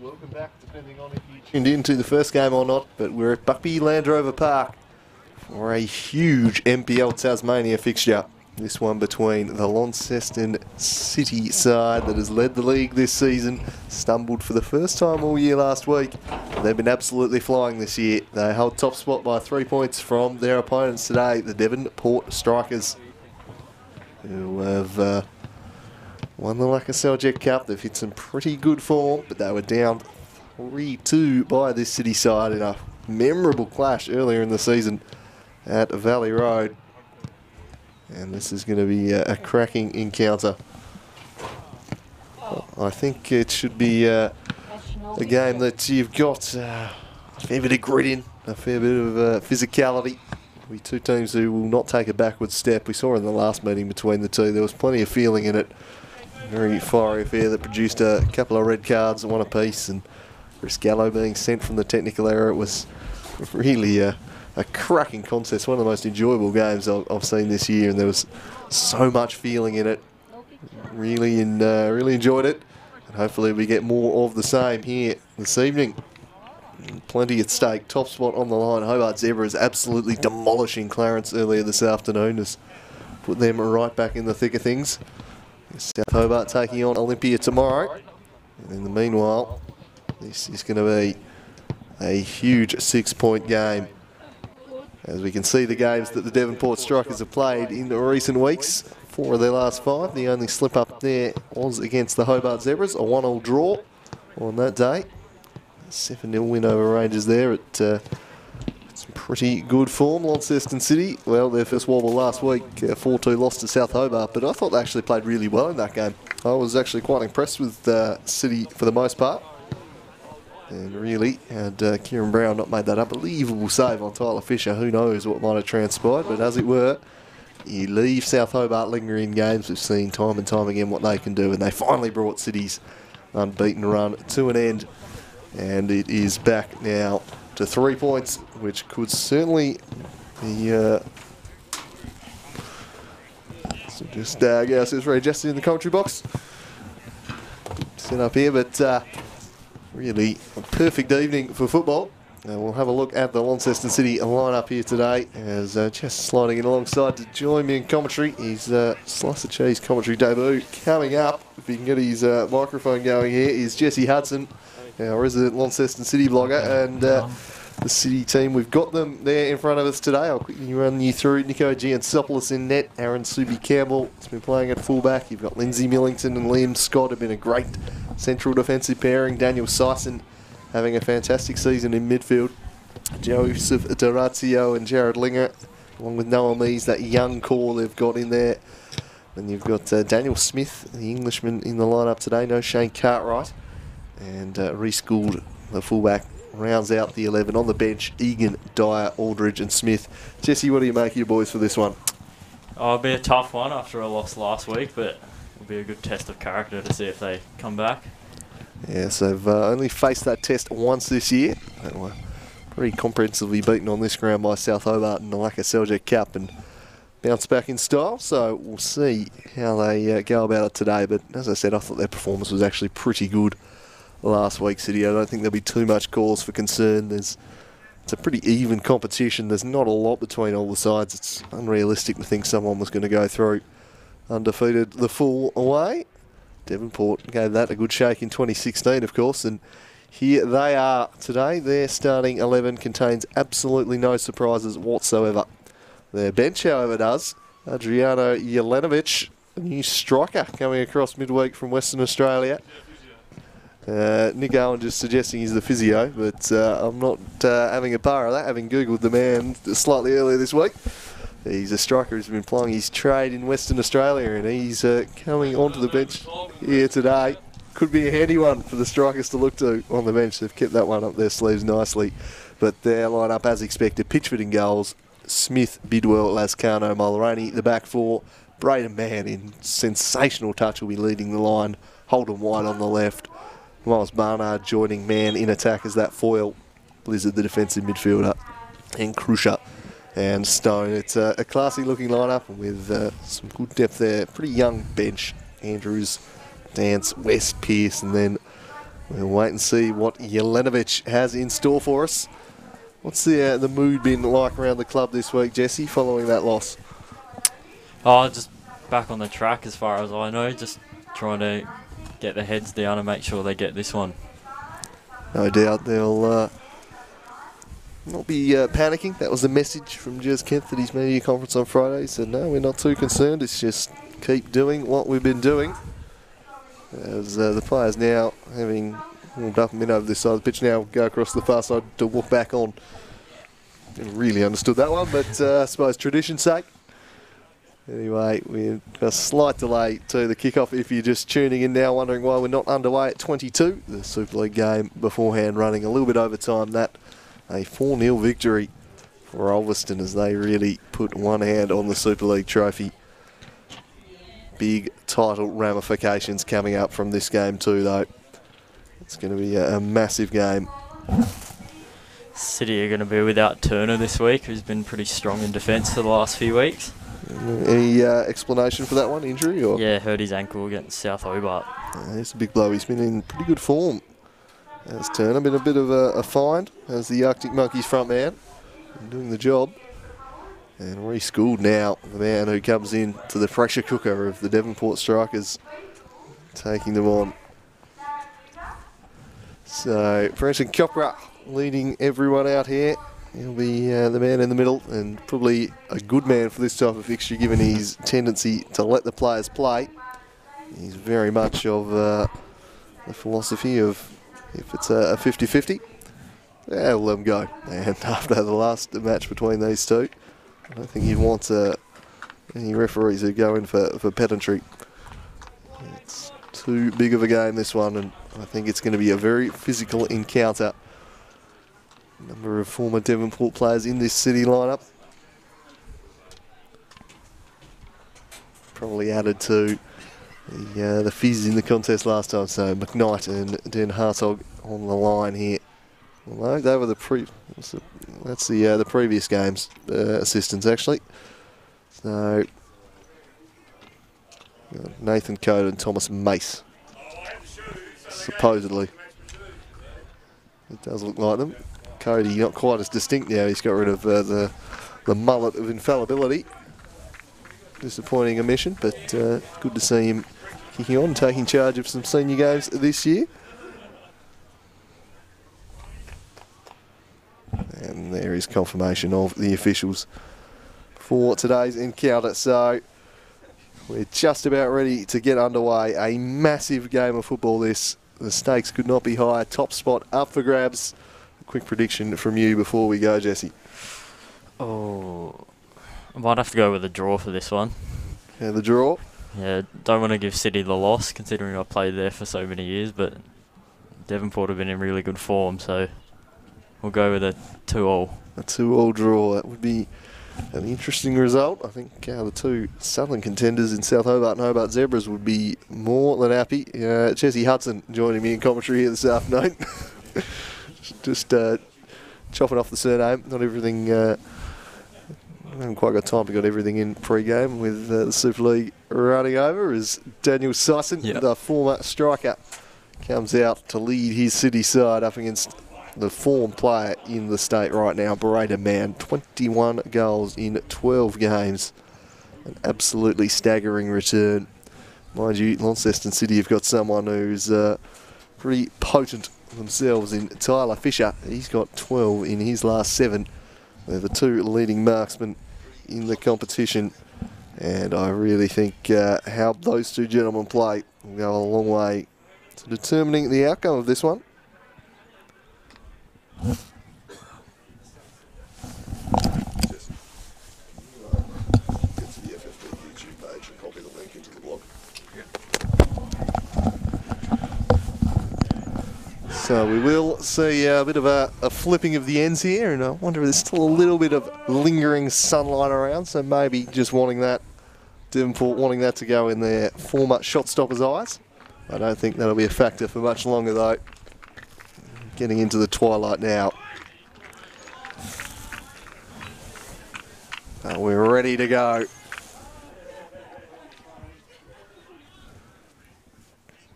Welcome back, depending on if you tuned into the first game or not, but we're at Buckby Land Rover Park for a huge NPL Tasmania fixture. This one between the Launceston City side that has led the league this season, stumbled for the first time all year last week. They've been absolutely flying this year. They held top spot by 3 points from their opponents today, the Devonport Strikers, who have won the LCY Cup. They've hit some pretty good form, but they were down 3-2 by this City side in a memorable clash earlier in the season at Valley Road. And this is going to be a cracking encounter. I think it should be a game that you've got a fair bit of grit in, a fair bit of physicality. We two teams who will not take a backward step. We saw in the last meeting between the two, there was plenty of feeling in it. Very fiery affair that produced a couple of red cards, one apiece, and Chris Gallo being sent from the technical area. It was really a cracking contest, one of the most enjoyable games I've seen this year, and there was so much feeling in it. Really enjoyed it, and hopefully we get more of the same here this evening. Plenty at stake, top spot on the line. Hobart Zebras absolutely demolishing Clarence earlier this afternoon, has put them right back in the thick of things. South Hobart taking on Olympia tomorrow, and in the meanwhile, this is going to be a huge 6-point game. As we can see, the games that the Devonport Strikers have played in the recent weeks, 4 of their last 5. The only slip up there was against the Hobart Zebras, a 1-1 draw on that day. 7-0 win over Rangers there at some pretty good form. Launceston City, well, their first wobble last week, 4-2 loss to South Hobart, but I thought they actually played really well in that game. I was actually quite impressed with City for the most part. And really, had Kieran Brown not made that unbelievable save on Tyler Fisher, who knows what might have transpired, but as it were, you leave South Hobart lingering games. We've seen time and time again what they can do, and they finally brought City's unbeaten run to an end. And it is back now to 3 points, which could certainly be... so just get ourselves readjusted in the commentary box. Set up here, but really a perfect evening for football. We'll have a look at the Launceston City lineup here today, as just sliding in alongside to join me in commentary. His Slice of Cheese commentary debut coming up. If he can get his microphone going here, is Jesse Hudson, our resident Launceston City blogger, and the City team. We've got them there in front of us today. I'll quickly run you through. Nico Giansopoulos in net. Aaron Subi-Campbell has been playing at fullback. You've got Lindsay Millington and Liam Scott have been a great central defensive pairing. Daniel Sison having a fantastic season in midfield. Joseph Dorazio and Jared Linger, along with Noah Mees, that young core they've got in there. Then you've got Daniel Smith, the Englishman, in the lineup today. No Shane Cartwright. And Reece Gould, the fullback, rounds out the 11. On the bench, Egan, Dyer, Aldridge and Smith. Jesse, what do you make of your boys for this one? Oh, it'll be a tough one after a loss last week, but it'll be a good test of character to see if they come back. Yes, they've only faced that test once this year. They were pretty comprehensively beaten on this ground by South Hobart in the LCY Cup and bounced back in style. So we'll see how they go about it today. But as I said, I thought their performance was actually pretty good last week, City. I don't think there'll be too much cause for concern. It's a pretty even competition. There's not a lot between all the sides. It's unrealistic to think someone was going to go through undefeated the full way. Devonport gave that a good shake in 2016, of course, and here they are today. Their starting 11 contains absolutely no surprises whatsoever. Their bench, however, does. Adriano Jelenovic, a new striker coming across midweek from Western Australia. Nick Owen just suggesting he's the physio, but I'm not having a bar of that, having Googled the man slightly earlier this week. He's a striker who's been plying his trade in Western Australia, and he's coming onto the bench here today. Could be a handy one for the strikers to look to on the bench. They've kept that one up their sleeves nicely. But their line-up, as expected, Pitchford in goals, Smith, Bidwell, Lascano, Mulroney, the back four. Braden Mann in sensational touch will be leading the line. Holden White on the left. Miles Barnard joining Mann in attack as that foil. Blizzard, the defensive midfielder. And Crusher and Stone. It's a classy looking lineup with some good depth there. Pretty young bench. Andrews, Dance, West, Pearce, and then we'll wait and see what Jelenovic has in store for us. What's the mood been like around the club this week, Jesse, following that loss? Oh, just back on the track as far as I know. Just trying to get their heads down and make sure they get this one. No doubt they'll not be panicking. That was the message from Jez Kemp at his media conference on Friday. He said, no, we're not too concerned. It's just keep doing what we've been doing. As the players now, having warmed up and been over this side of the pitch, now go across the far side to walk back on. Didn't really understood that one, but I suppose tradition's sake. Anyway, we've got a slight delay to the kickoff if you're just tuning in now, wondering why we're not underway at 22. The Super League game beforehand running a little bit over time. That a 4-0 victory for Launceston as they really put one hand on the Super League trophy. Big title ramifications coming up from this game too, though. It's going to be a massive game. City are going to be without Turner this week, who's been pretty strong in defence for the last few weeks. Any explanation for that one, injury? Or? Yeah, hurt his ankle against South Hobart. It's a big blow. He's been in pretty good form. As Turner, been a bit of a find as the Arctic Monkeys front man, doing the job. And Reece Gould now, the man who comes in to the pressure cooker of the Devonport strikers, taking them on. So, Brenton Chopra leading everyone out here. He'll be the man in the middle and probably a good man for this type of fixture given his tendency to let the players play. He's very much of the philosophy of if it's a 50-50, yeah, we'll let them go. And after the last match between these two, I don't think you'd want any referees who go in for pedantry. It's too big of a game, this one, and I think it's going to be a very physical encounter. A number of former Devonport players in this City lineup. Probably added to the fizz in the contest last time, so McKnight and Dan Hartog on the line here. Well, they were the previous game's assistants actually. So Nathan Code and Thomas Mace, supposedly. It does look like them. Cody not quite as distinct now. He's got rid of the mullet of infallibility. Disappointing omission, but good to see him kicking on, taking charge of some senior games this year. And there is confirmation of the officials for today's encounter. So we're just about ready to get underway. A massive game of football this. The stakes could not be higher. Top spot up for grabs. A quick prediction from you before we go, Jesse. Oh, I might have to go with a draw for this one. Yeah, the draw. Yeah, don't want to give City the loss considering I played there for so many years, but Devonport have been in really good form, so we'll go with a 2-2. A 2-2 draw. That would be an interesting result. I think the two southern contenders in South Hobart and Hobart Zebras would be more than happy. Jesse Hudson joining me in commentary here this afternoon. Just chopping off the surname. Not everything. I haven't quite got time to get everything in pre-game with the Super League running over as Daniel Sisson, the former striker, comes out to lead his City side up against the form player in the state right now, Braden Mann. 21 goals in 12 games. An absolutely staggering return. Mind you, Launceston City have got someone who's pretty potent themselves in Tyler Fisher. He's got 12 in his last 7. They're the two leading marksmen in the competition. And I really think how those two gentlemen play will go a long way to determining the outcome of this one. So we will see a bit of a flipping of the ends here, and I wonder if there's still a little bit of lingering sunlight around, so maybe just wanting that, Devonport wanting that to go in their former shot stoppers' eyes. I don't think that'll be a factor for much longer though. Getting into the twilight now. But we're ready to go.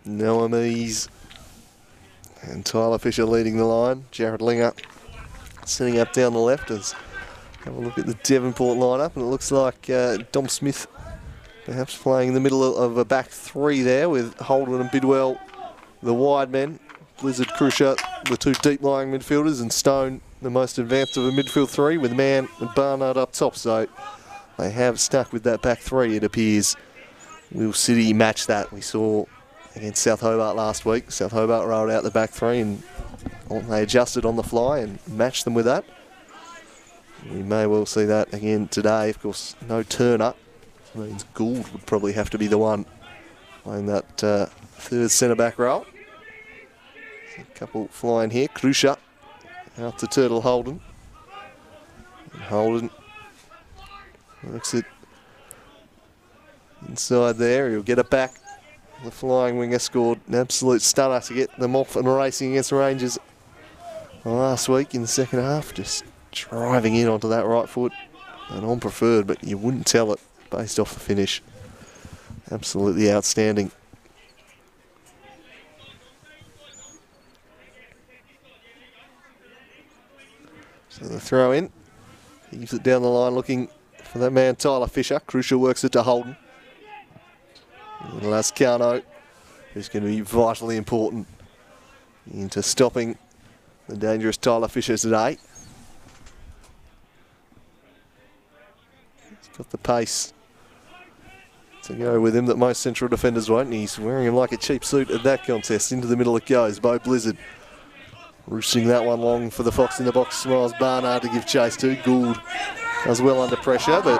Noah Mees and Tyler Fisher leading the line. Jared Linger setting up down the left. As have a look at the Devonport lineup, and it looks like Dom Smith perhaps playing in the middle of a back three there with Holden and Bidwell, the wide men, Blizzard, Crusher, the two deep-lying midfielders, and Stone, the most advanced of a midfield three, with Mann and Barnard up top. So they have stuck with that back three, it appears. Will City match that? We saw against South Hobart last week. South Hobart rolled out the back three and they adjusted on the fly and matched them with that. We may well see that again today. Of course, no Turner. That means Gould would probably have to be the one playing that third centre-back role. A couple flying here. Krusha out to Turtle Holden. And Holden works it inside there. He'll get it back. The flying winger scored an absolute stunner to get them off and racing against the Rangers last week in the second half. Just driving in onto that right foot and on preferred, but you wouldn't tell it based off the finish. Absolutely outstanding. So the throw in. He gives it down the line looking for that man Tyler Fisher. Crucial works it to Holden. And Lascano, who's going to be vitally important into stopping the dangerous Tyler Fisher today. He's got the pace to go with him that most central defenders won't. He's wearing him like a cheap suit at that contest. Into the middle it goes. Bo Blizzard roosting that one long for the Fox in the box. Smiles Barnard to give chase to. Gould does well under pressure, but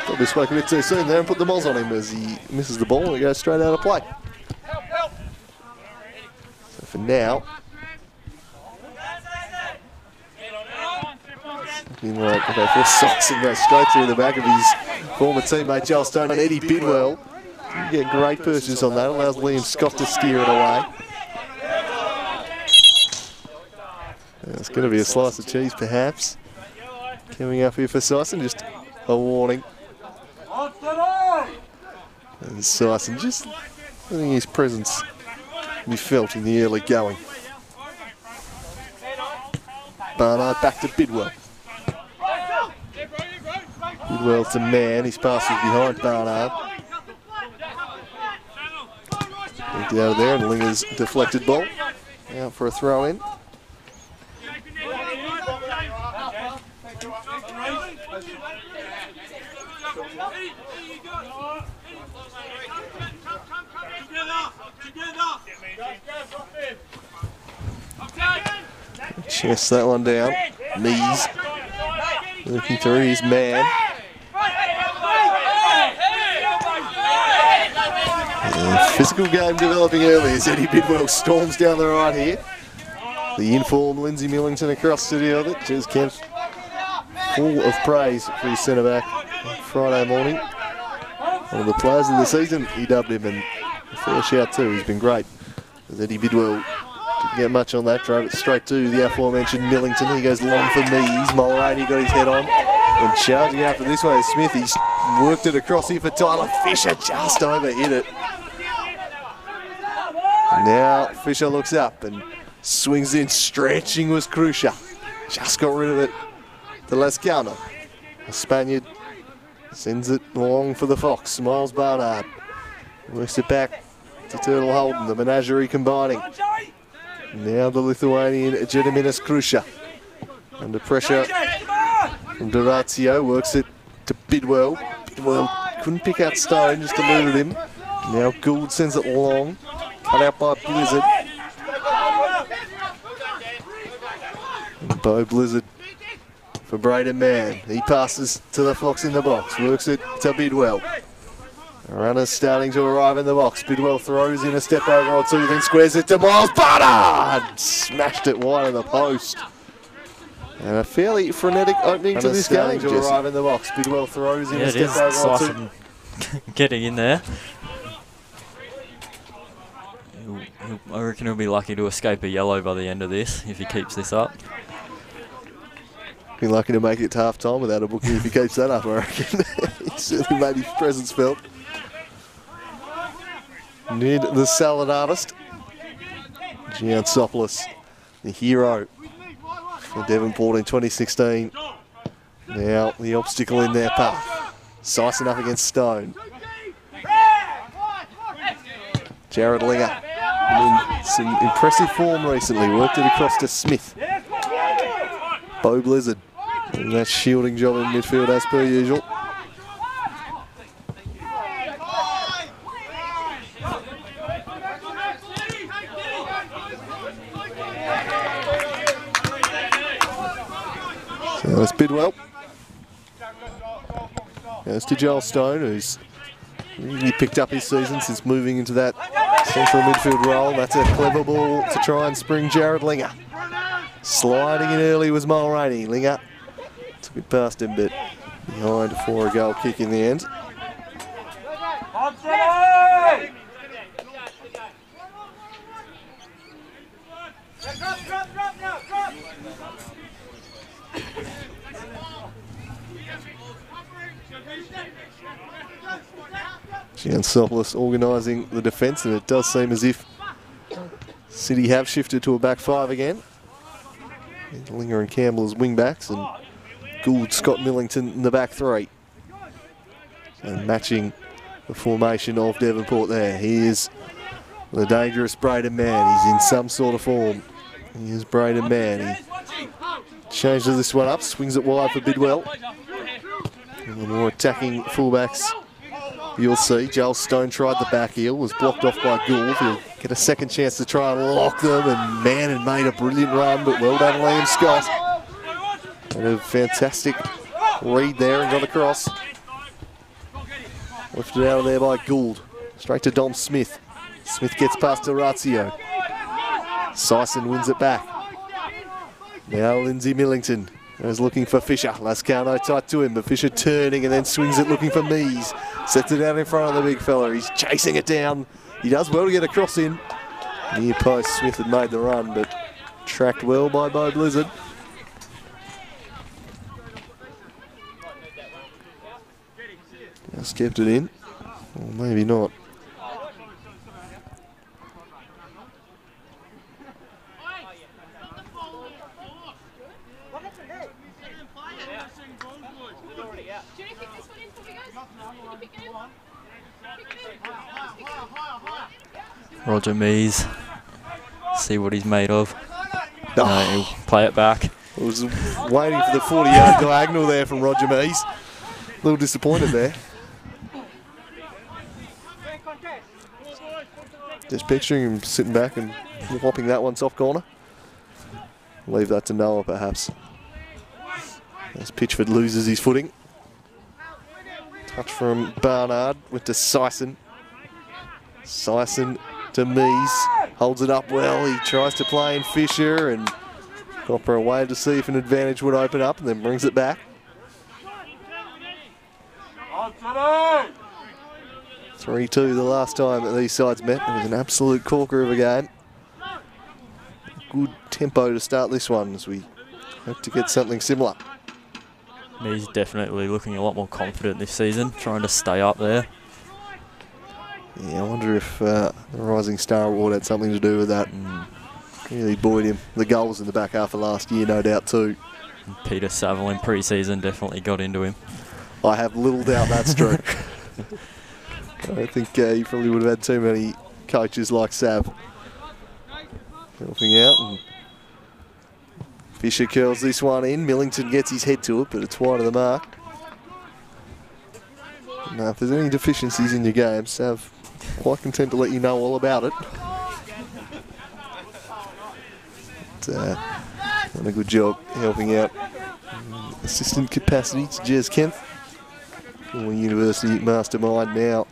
probably spoke a bit too soon there and put the moz on him as he misses the ball and it goes straight out of play. So for now, looking like for Soxon goes straight through the back of his former teammate Joel Stone and Eddie Bidwell. You get great purchase on that, allows Liam Scott to steer it away. It's going to be a slice of cheese perhaps coming up here for Sison, just a warning. And Sison just letting his presence be felt in the early going. Barnard back to Bidwell. Bidwell to Mann, his pass is behind Barnard. Out of there and Linger's deflected ball. Out for a throw in. Chest that one down. Mees looking through his man. Physical game developing early as Eddie Bidwell storms down the right here. The informed Lindsay Millington across to the other. Jez Kemp full of praise for his centre-back on Friday morning. One of the players of the season, he dubbed him, and a fair shout too. He's been great. As Eddie Bidwell didn't get much on that, drove it straight to the aforementioned Millington. He goes long for Mees. Mulroney got his head on. And charging after this way is Smith. He's worked it across here for Tyler Fisher. Just overhit it. Now Fisher looks up and swings in. Stretching was Crucial. Just got rid of it to Lascano. The Spaniard sends it long for the Fox. Miles Barnard works it back to Turtle Holden. The menagerie combining. Now the Lithuanian Gediminas Krusha. Under pressure from Durazio. Works it to Bidwell. Bidwell couldn't pick out Stone, just eluded him. Now Gould sends it long, cut out by Blizzard. And Bo Blizzard for Braden Mann. He passes to the Fox in the box, works it to Bidwell. Runners starting to arrive in the box. Bidwell throws in a step over or two, then squares it to Miles Butter! Smashed it wide of the post. And a fairly frenetic opening to this game. To arrive in the box. Bidwell throws in a step over or two. Getting in there. I reckon he'll be lucky to escape a yellow by the end of this if he keeps this up. Be lucky to make it to half time without a booking if he keeps that up, I reckon. He certainly made his presence felt. Ned, the salad artist. Giansopoulos, the hero for Devonport in 2016. Now the obstacle in their path. Sicing up against Stone. Jared Linger in some impressive form recently. Worked it across to Smith. Bo Blizzard doing that shielding job in midfield as per usual. So that's Bidwell. Goes to Joel Stone, who's really picked up his season since moving into that central midfield role. That's a clever ball to try and spring Jared Linger. Sliding in early was Mulroney. Linger took it past him, but behind for a goal kick in the end. Giansopoulos organising the defence, and it does seem as if City have shifted to a back five again. Linger and Campbell as wing backs, and Gould, Scott Millington in the back three. And matching the formation of Devonport there. He is the dangerous Braden Mann. He's in some sort of form. He is Braden Mann. He changes this one up, swings it wide for Bidwell. And the more attacking fullbacks you'll see. Joel Stone tried the back heel, was blocked off by Gould. He'll get a second chance to try and lock them, and Mann had made a brilliant run, but well done Liam Scott. And a fantastic read there and got across. Lifted out of there by Gould. Straight to Dom Smith. Smith gets past Orazio. Sison wins it back. Now Lindsay Millington is looking for Fisher. Lascano tight to him, but Fisher turning and then swings it looking for Mees. Sets it out in front of the big fella. He's chasing it down. He does well to get a cross in. Near post, Smith had made the run, but tracked well by Bo Blizzard. Just kept it in. Or maybe not. Roger Mees, see what he's made of. No, he'll play it back. I was waiting for the 40-yard diagonal there from Roger Mees. A little disappointed there. Just picturing him sitting back and whopping that one top corner. Leave that to Noah perhaps. As Pitchford loses his footing. Touch from Barnard, went to Sison. Sison to Mees, holds it up well. He tries to play in Fisher and Copper away to see if an advantage would open up, and then brings it back. 3-2 the last time that these sides met. It was an absolute corker of a game. Good tempo to start this one as we hope to get something similar. He's definitely looking a lot more confident this season, trying to stay up there. Yeah, I wonder if the Rising Star Award had something to do with that. Really buoyed him. The goals in the back half of last year, no doubt too. And Peter Saville in pre-season definitely got into him. I have little doubt that's true. I don't think you probably would have had too many coaches like Sav helping out. And Fisher curls this one in. Millington gets his head to it, but it's wide of the mark. Now, if there's any deficiencies in your games, I'm quite content to let you know all about it. But, done a good job helping out assistant capacity to Jez Kemp, former university mastermind, now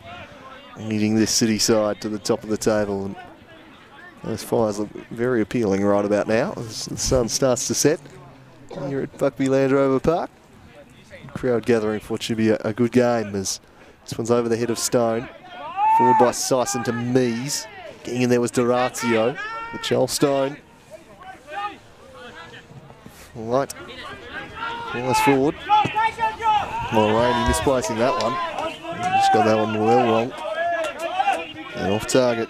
leading this city side to the top of the table. And those fires look very appealing right about now as the sun starts to set here at Buckby Land Rover Park. Crowd gathering for what should be a good game as this one's over the head of Stone. Forward by Sison to Mees. Getting in there was Dorazio. But Joel Stone. All right. Nice forward. Mulroney misplacing that one. Just got that one well wrong. And off target.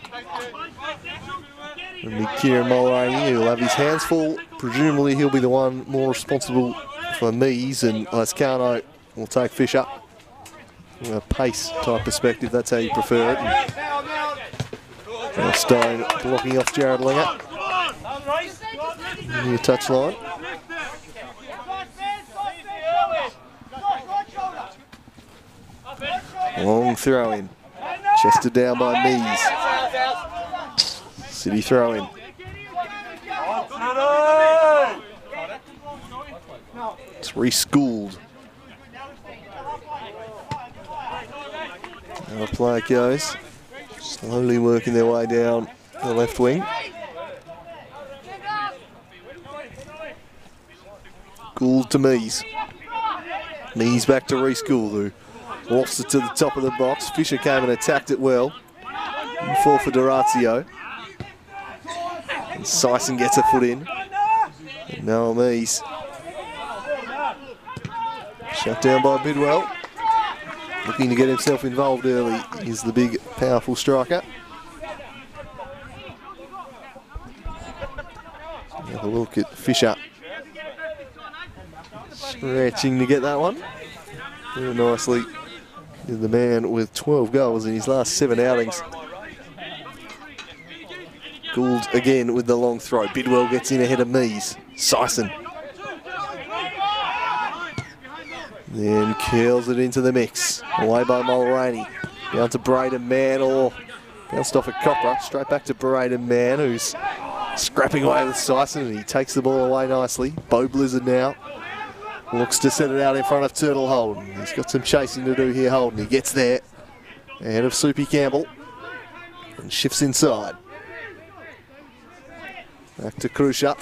It'll be Kieran Mulroney who'll have his hands full. Presumably he'll be the one more responsible for Mees, and Lascano will take Fisher. From a pace type perspective, that's how you prefer it. And Stone blocking off Jared Linger. Near touchline. Long throw in. Chested down by Mees. City throw in. It's Rees-Gould. Now the player goes. Slowly working their way down the left wing. Gould to Mees. Mees back to Rees-Gould, who lost it to the top of the box. Fisher came and attacked it well. And fall for Dorazio. And Sison gets a foot in. And now Mees. Shut down by Bidwell. Looking to get himself involved early. He's the big, powerful striker. Have a look at Fisher. Stretching to get that one. Very nicely. The man with 12 goals in his last 7 outings. Gould again with the long throw. Bidwell gets in ahead of Mees. Sison. Then curls it into the mix. Away by Mulroney. Down to Braden Mann, or bounced off a Copper. Straight back to Braden Mann, who's scrapping away with Sison, and he takes the ball away nicely. Bo Blizzard now looks to set it out in front of Turtle Holden. He's got some chasing to do here, Holden. He gets there ahead of Soupy Campbell and shifts inside. Back to Krusha.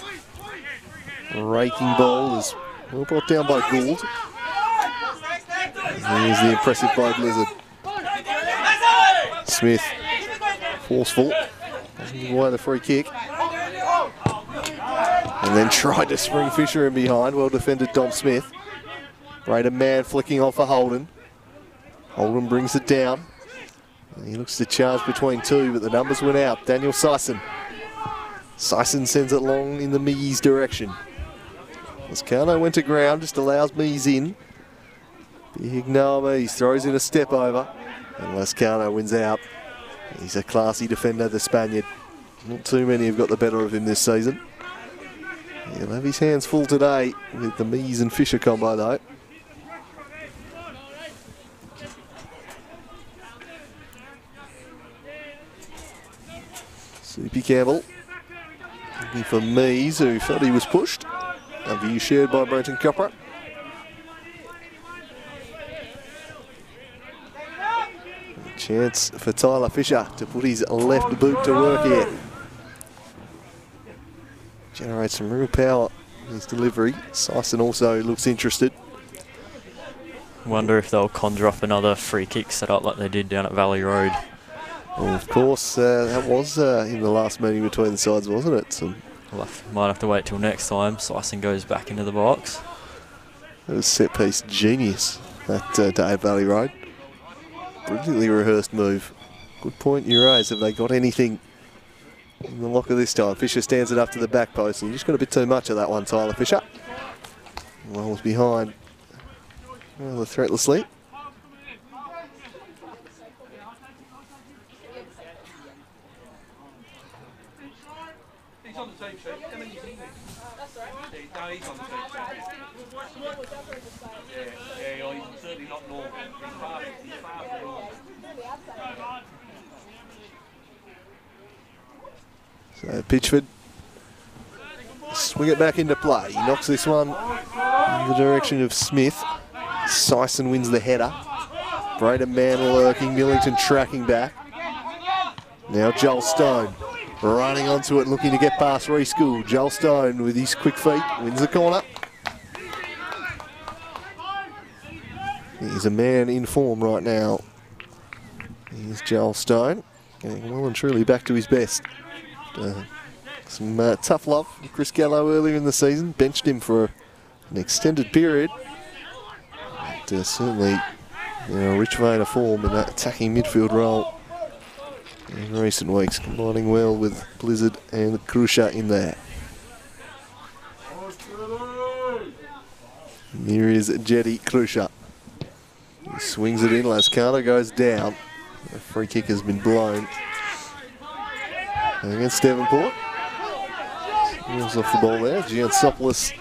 Raking ball is well brought down by Gould. Here's the impressive Bo Blizzard. Smith, forceful, doesn't give away the free kick. And then tried to spring Fisher in behind. Well defended Dom Smith. Braden Mann flicking off for Holden. Holden brings it down. He looks to charge between two, but the numbers went out. Daniel Sison. Sison sends it long in the Mees direction. Lascano went to ground, just allows Mees in. Big Noah Mees throws in a step over. And Lascano wins out. He's a classy defender, the Spaniard. Not too many have got the better of him this season. He'll have his hands full today with the Mees and Fisher combo though. Soupy Campbell looking for Mees, who felt he was pushed. A view shared by Brenton Copper. A chance for Tyler Fisher to put his left boot to work here. Generates some real power in his delivery. Sison also looks interested. Wonder if they'll conjure up another free kick set up like they did down at Valley Road. Well, of course, that was in the last meeting between the sides, wasn't it? Might have to wait till next time. Sison goes back into the box. That was set-piece genius that day at Valley Road. Brilliantly rehearsed move. Good point you raise. Have they got anything in the locker this time? Fisher stands it up to the back post, and you just got a bit too much of that one, Tyler Fisher. Rolls behind rather threatlessly. So Pitchford, swing it back into play. He knocks this one in the direction of Smith. Syson wins the header. Braden Mann lurking, Millington tracking back. Now Joel Stone running onto it, looking to get past Reece Gould. Joel Stone with his quick feet wins the corner. He's a man in form right now. Here's Joel Stone, getting well and truly back to his best. Some tough love from Chris Gallo earlier in the season. Benched him for an extended period. But, certainly a rich vein of form in that attacking midfield role in recent weeks, combining well with Blizzard and Krusha in there. Here is Jetty Krusha. He swings it in, Lascano goes down. The free kick has been blown against Devonport. Moves off the ball there. Giansopoulos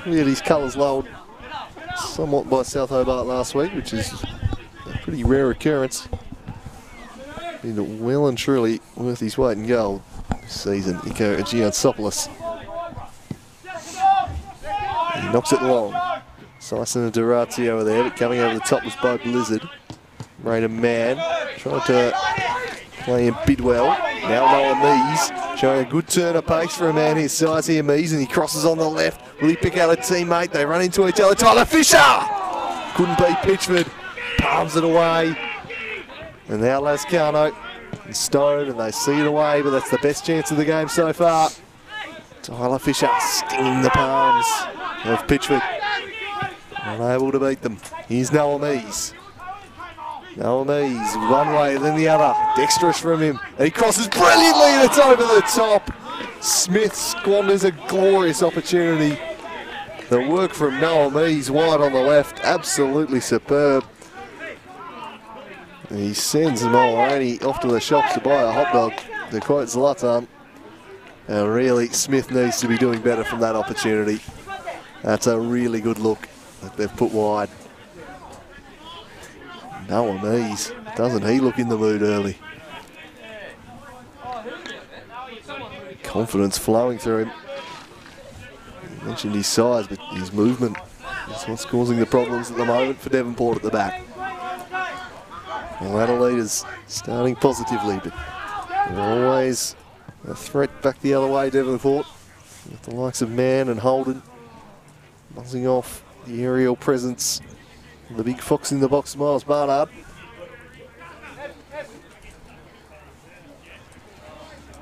really had his colours lowered somewhat by South Hobart last week, which is a pretty rare occurrence. Been well and truly worth his weight in gold this season. Iko Giansopoulos. He knocks it long. Syson and Durati over there, but coming over the top was Bo Blizzard. Braden Mann tried to play in Bidwell. Now Noah Mees showing a good turn of pace for a man his size here, Mees, and he crosses on the left. Will he pick out a teammate? They run into each other. Tyler Fisher! Couldn't beat Pitchford. Palms it away. And now Lascano and Stone, and they see it away, but that's the best chance of the game so far. Tyler Fisher stinging the palms of Pitchford. Unable to beat them. Here's Noah Mees. Noah Mees, one way, then the other. Dexterous from him. And he crosses brilliantly, and it's over the top. Smith squanders a glorious opportunity. The work from Noah Mees wide on the left, absolutely superb. And he sends Mulroney off to the shops to buy a hot dog, to quote Zlatan. And really, Smith needs to be doing better from that opportunity. That's a really good look that they've put wide. Noah Mees, doesn't he look in the mood early? Confidence flowing through him. He mentioned his size, but his movement is what's causing the problems at the moment for Devonport at the back. Well, Adelaide's starting positively, but they're always a threat back the other way, Devonport, with the likes of Mann and Holden buzzing off the aerial presence. The big fox in the box, Miles Barnard.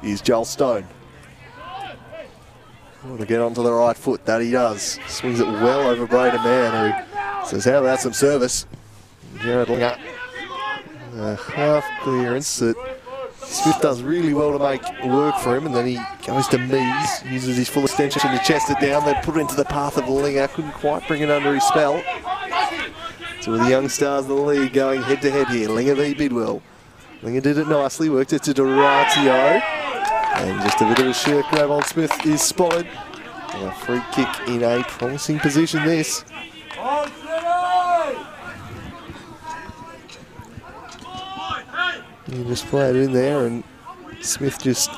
Here's Joel Stone. Want to get onto the right foot, that he does. Swings it well over Braden Mann, who says, how about some service? Jared Linger. Half clearance that Smith does really well to make work for him, and then he goes to Mees, uses his full extension to chest it down, then put it into the path of Linger. Couldn't quite bring it under his spell. Two of the young stars of the league going head to head here. Linger v Bidwell. Linger did it nicely, worked it to Duratio. And just a bit of a shirt grab on Smith is spotted. And a free kick in a promising position this. He just played it in there, and Smith just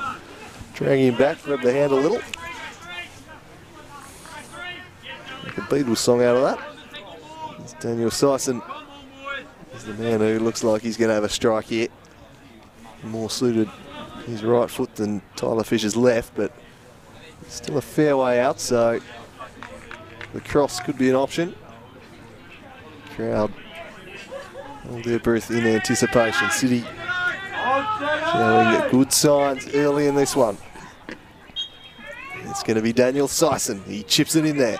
dragging him back, grabbed the hand a little. Make a Beatles song out of that. It's Daniel Syson is the man who looks like he's going to have a strike here. More suited his right foot than Tyler Fisher's left, but still a fair way out, so the cross could be an option. Crowd hold their breath in anticipation. City showing good signs early in this one. It's going to be Daniel Syson. He chips it in there.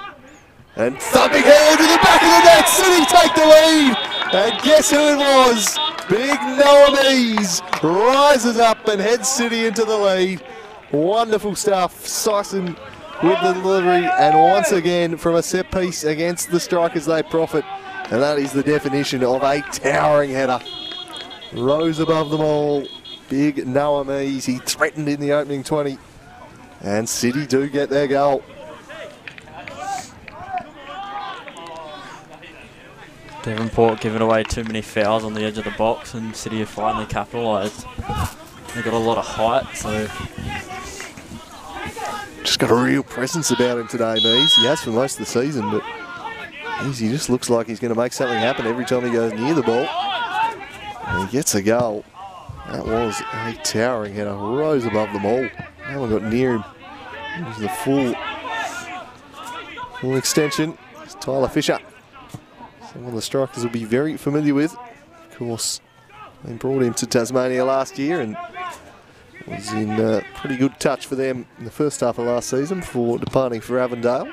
And thumping head to the back of the net. City take the lead. And guess who it was? Big Noah Mees rises up and heads City into the lead. Wonderful stuff. Syson with the delivery. And once again from a set piece against the strikers they profit. And that is the definition of a towering header. Rose above them all. Big Noah Mees. He threatened in the opening 20. And City do get their goal. Devonport giving away too many fouls on the edge of the box, and City have finally capitalised. They've got a lot of height, so... Just got a real presence about him today, Mees. He has for most of the season, but he just looks like he's going to make something happen every time he goes near the ball. And he gets a goal. That was a towering header, rose above them all. No one got near him. It was the full extension. It's Tyler Fisher. Someone the strikers will be very familiar with. Of course, they brought him to Tasmania last year and was in pretty good touch for them in the first half of last season before departing for Avondale.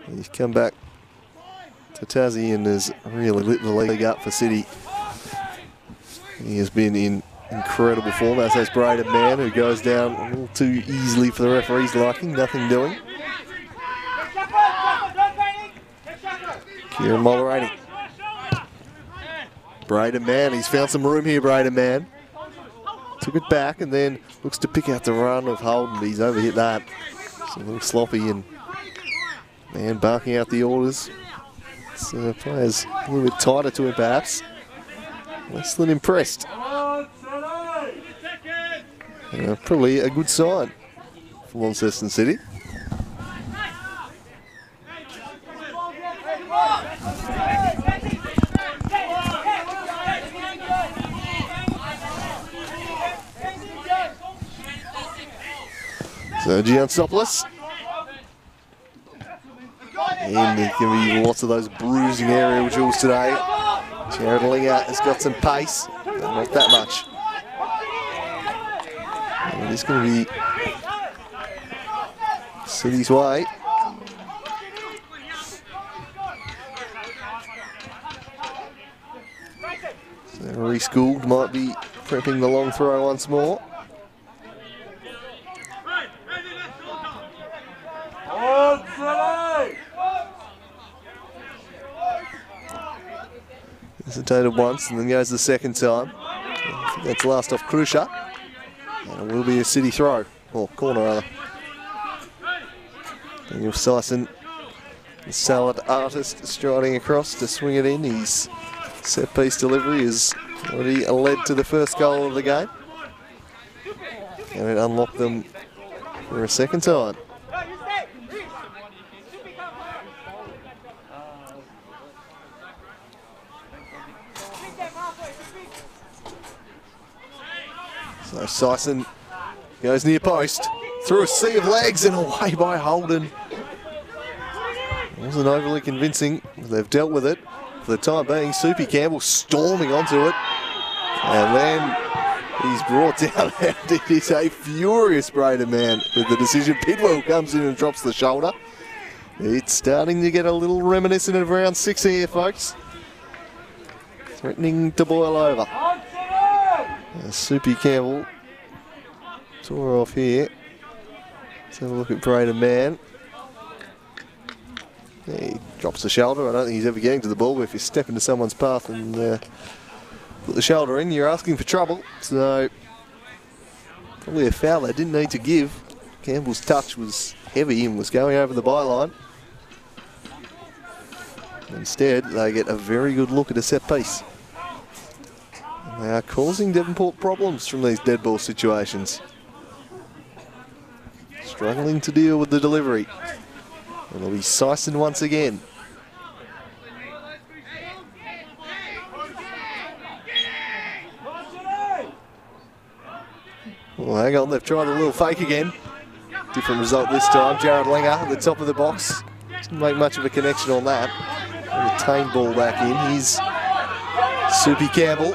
He's come back to Tassie and has really lit the league up for City. He has been in incredible form, as has Braden Mann, who goes down a little too easily for the referee's liking, nothing doing. Kieran Mulroney. Braden Mann, he's found some room here, Braden Mann. Took it back and then looks to pick out the run of Holden, but he's overhit that. It's a little sloppy and Mann barking out the orders. So players a little bit tighter to him perhaps. Less than impressed. Probably a good sign for Launceston City. So Giantsopoulos. And there can be lots of those bruising aerial duels today. Jared Linger has got some pace, but not that much. And it is going to be City's way. So Reece Gould might be prepping the long throw once more. Hesitated once and then goes the second time. I think that's last off Krusha. And it will be a City throw, or corner rather. Daniel Syson, the salad artist, striding across to swing it in. His set piece delivery has already led to the first goal of the game. And it unlocked them for a second time. So Syson goes near post, through a sea of legs and away by Holden. Wasn't overly convincing. They've dealt with it for the time being. Soupy Campbell storming onto it. And then he's brought down and it is a furious Braden Mann with the decision. Pidwell comes in and drops the shoulder. It's starting to get a little reminiscent of round 6 here, folks. Threatening to boil over. Soupy Campbell tore off here. Let's have a look at Braden Mann. He drops the shoulder. I don't think he's ever getting to the ball, but if you step into someone's path and put the shoulder in, you're asking for trouble. So probably a foul they didn't need to give. Campbell's touch was heavy and was going over the byline. Instead, they get a very good look at a set piece. They are causing Devonport problems from these dead ball situations. Struggling to deal with the delivery. It'll be Syson once again. Well, hang on, they've tried a little fake again. Different result this time. Jared Langer at the top of the box. Didn't make much of a connection on that. And the tame ball back in. Here's Soupy Campbell.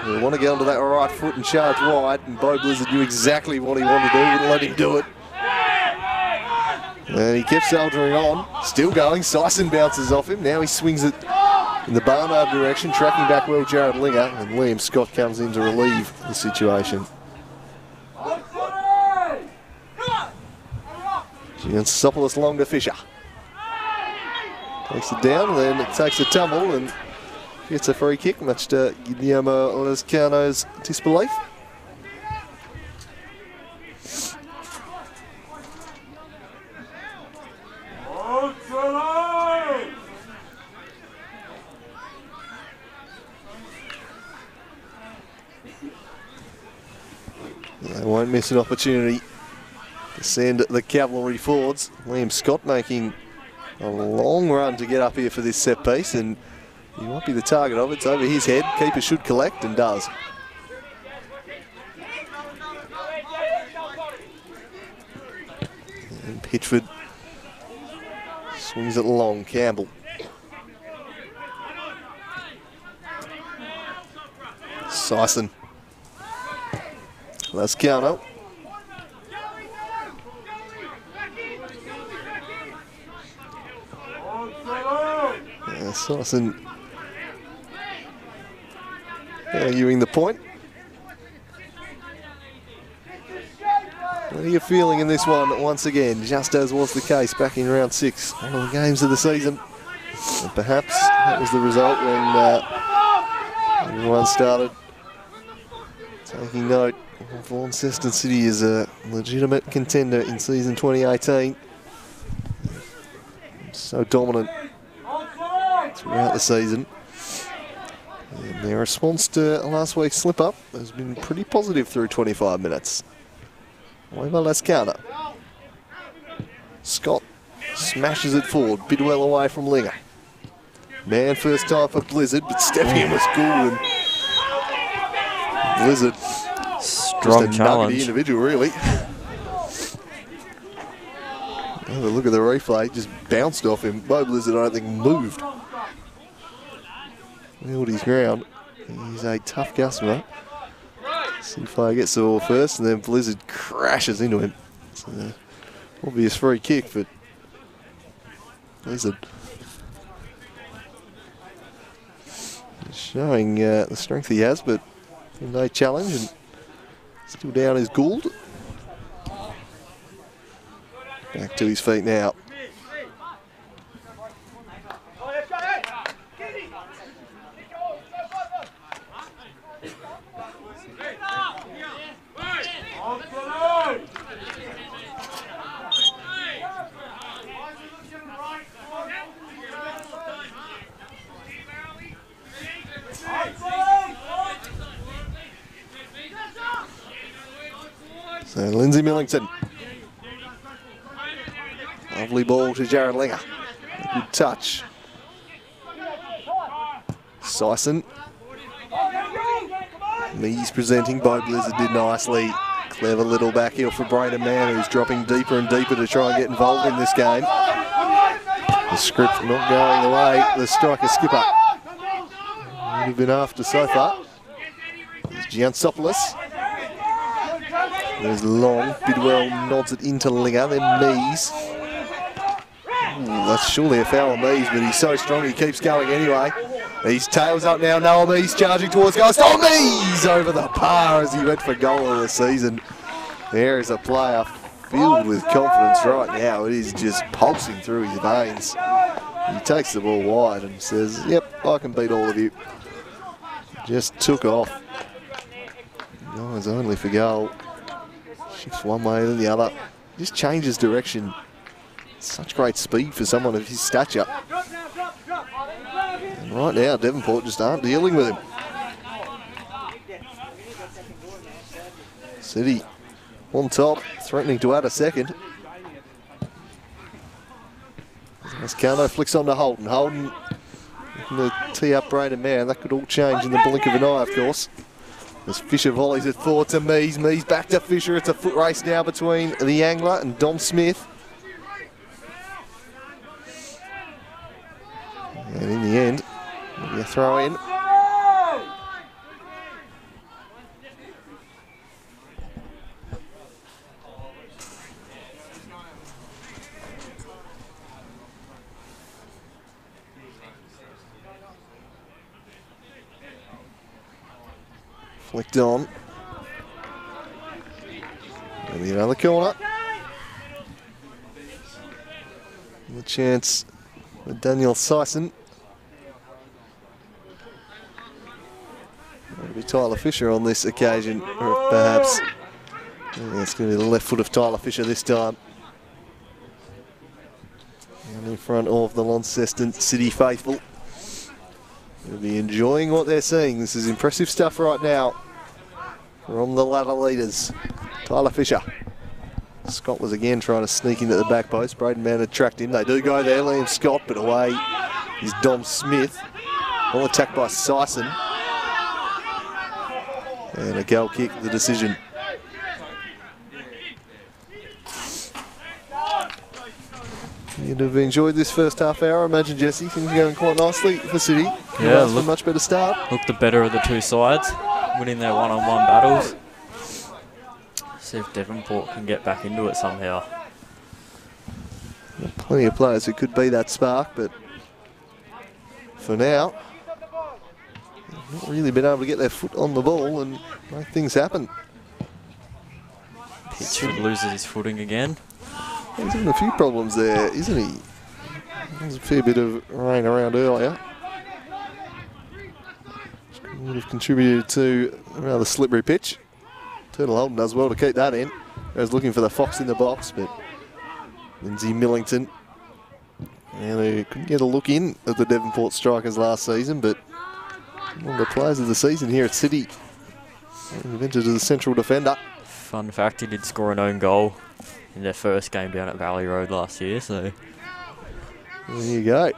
They want to get onto that right foot and charge wide, and Bo Blizzard knew exactly what he wanted to do, wouldn't let him do it. And he kept soldiering on, still going. Syson bounces off him. Now he swings it in the Barnard direction, tracking back well Jared Linger, and Liam Scott comes in to relieve the situation. Giantsopoulos long to Fisher. Takes it down, and then it takes a tumble, and gets a free kick, much to Guillermo Lescano's disbelief. They won't miss an opportunity to send the cavalry forwards. Liam Scott making a long run to get up here for this set piece, and he might be the target of it. It's over his head. Keeper should collect, and does. And Pitchford swings it long. Campbell. Sison. Lascano. Sison arguing the point. What are you feeling in this one once again, just as was the case back in round 6, one of the games of the season? And perhaps that was the result when everyone started taking note of Launceston City as a legitimate contender in season 2018. So dominant throughout the season. And their response to last week's slip-up has been pretty positive through 25 minutes. Over Lascano. Scott smashes it forward. Bidwell away from Linger. Man first time for Blizzard, but stepping in was good. And Blizzard, strong just a challenge. nuggety individual, really. Have a look at the replay, just bounced off him. Bo Blizzard, I don't think, moved. Held his ground. He's a tough customer. Seafire gets the ball first, and then Blizzard crashes into him. It's an obvious free kick, but Blizzard showing the strength he has, but no challenge, and still down is Gould. Back to his feet now. So Lindsay Millington. Lovely ball to Jared Linger. A good touch. Sison. Mees presenting. Bo Blizzard did nicely. Clever little back heel for Braden Mann, who's dropping deeper and deeper to try and get involved in this game. The script not going the way the striker skipper would have been after so far. There's Giansopoulos. There's Long. Bidwell nods it into Linger, then Mees. Ooh, that's surely a foul on Mees, but he's so strong he keeps going anyway. His tail's up now. Noah Mees charging towards goal. Oh, Mees over the bar as he went for goal of the season. There is a player filled with confidence right now. It is just pulsing through his veins. He takes the ball wide and says, yep, I can beat all of you. Just took off. Guys only for goal. Shifts one way then the other. Just changes direction. Such great speed for someone of his stature. And right now, Devonport just aren't dealing with him. City on top, threatening to add a second. Lascano flicks on to Holden. Holden looking to tee up Braden Mann. That could all change in the blink of an eye, of course. As Fisher volleys it forward to Mees. Mees back to Fisher. It's a foot race now between the angler and Dom Smith. And in the end, maybe a throw in. Flicked on. Maybe another corner. The chance for Daniel Sison. Maybe Tyler Fisher on this occasion, or perhaps it's going to be the left foot of Tyler Fisher this time. And in front of the Launceston City faithful. They'll be enjoying what they're seeing. This is impressive stuff right now from the ladder leaders. Tyler Fisher. Scott was again trying to sneak into the back post. Braden Mann had tracked him. They do go there, Liam Scott, but away is Dom Smith. All attacked by Sison. And a goal kick, the decision. You'd have enjoyed this first half hour, I imagine, Jesse. Things are going quite nicely for City. Yeah, a much better start. Look the better of the two sides, winning their one-on-one battles. See if Devonport can get back into it somehow. Plenty of players who could be that spark, but for now, they've not really been able to get their foot on the ball and make things happen. Pitchford loses his footing again. He's having a few problems there, isn't he? There's a fair bit of rain around earlier. Would have contributed to a rather slippery pitch. Turtle Holden does well to keep that in. I was looking for the fox in the box, but Lindsay Millington, and they couldn't get a look in at the Devonport strikers last season, but one of the players of the season here at City. Invented as a central defender. Fun fact, he did score an own goal in their first game down at Valley Road last year, so there you go.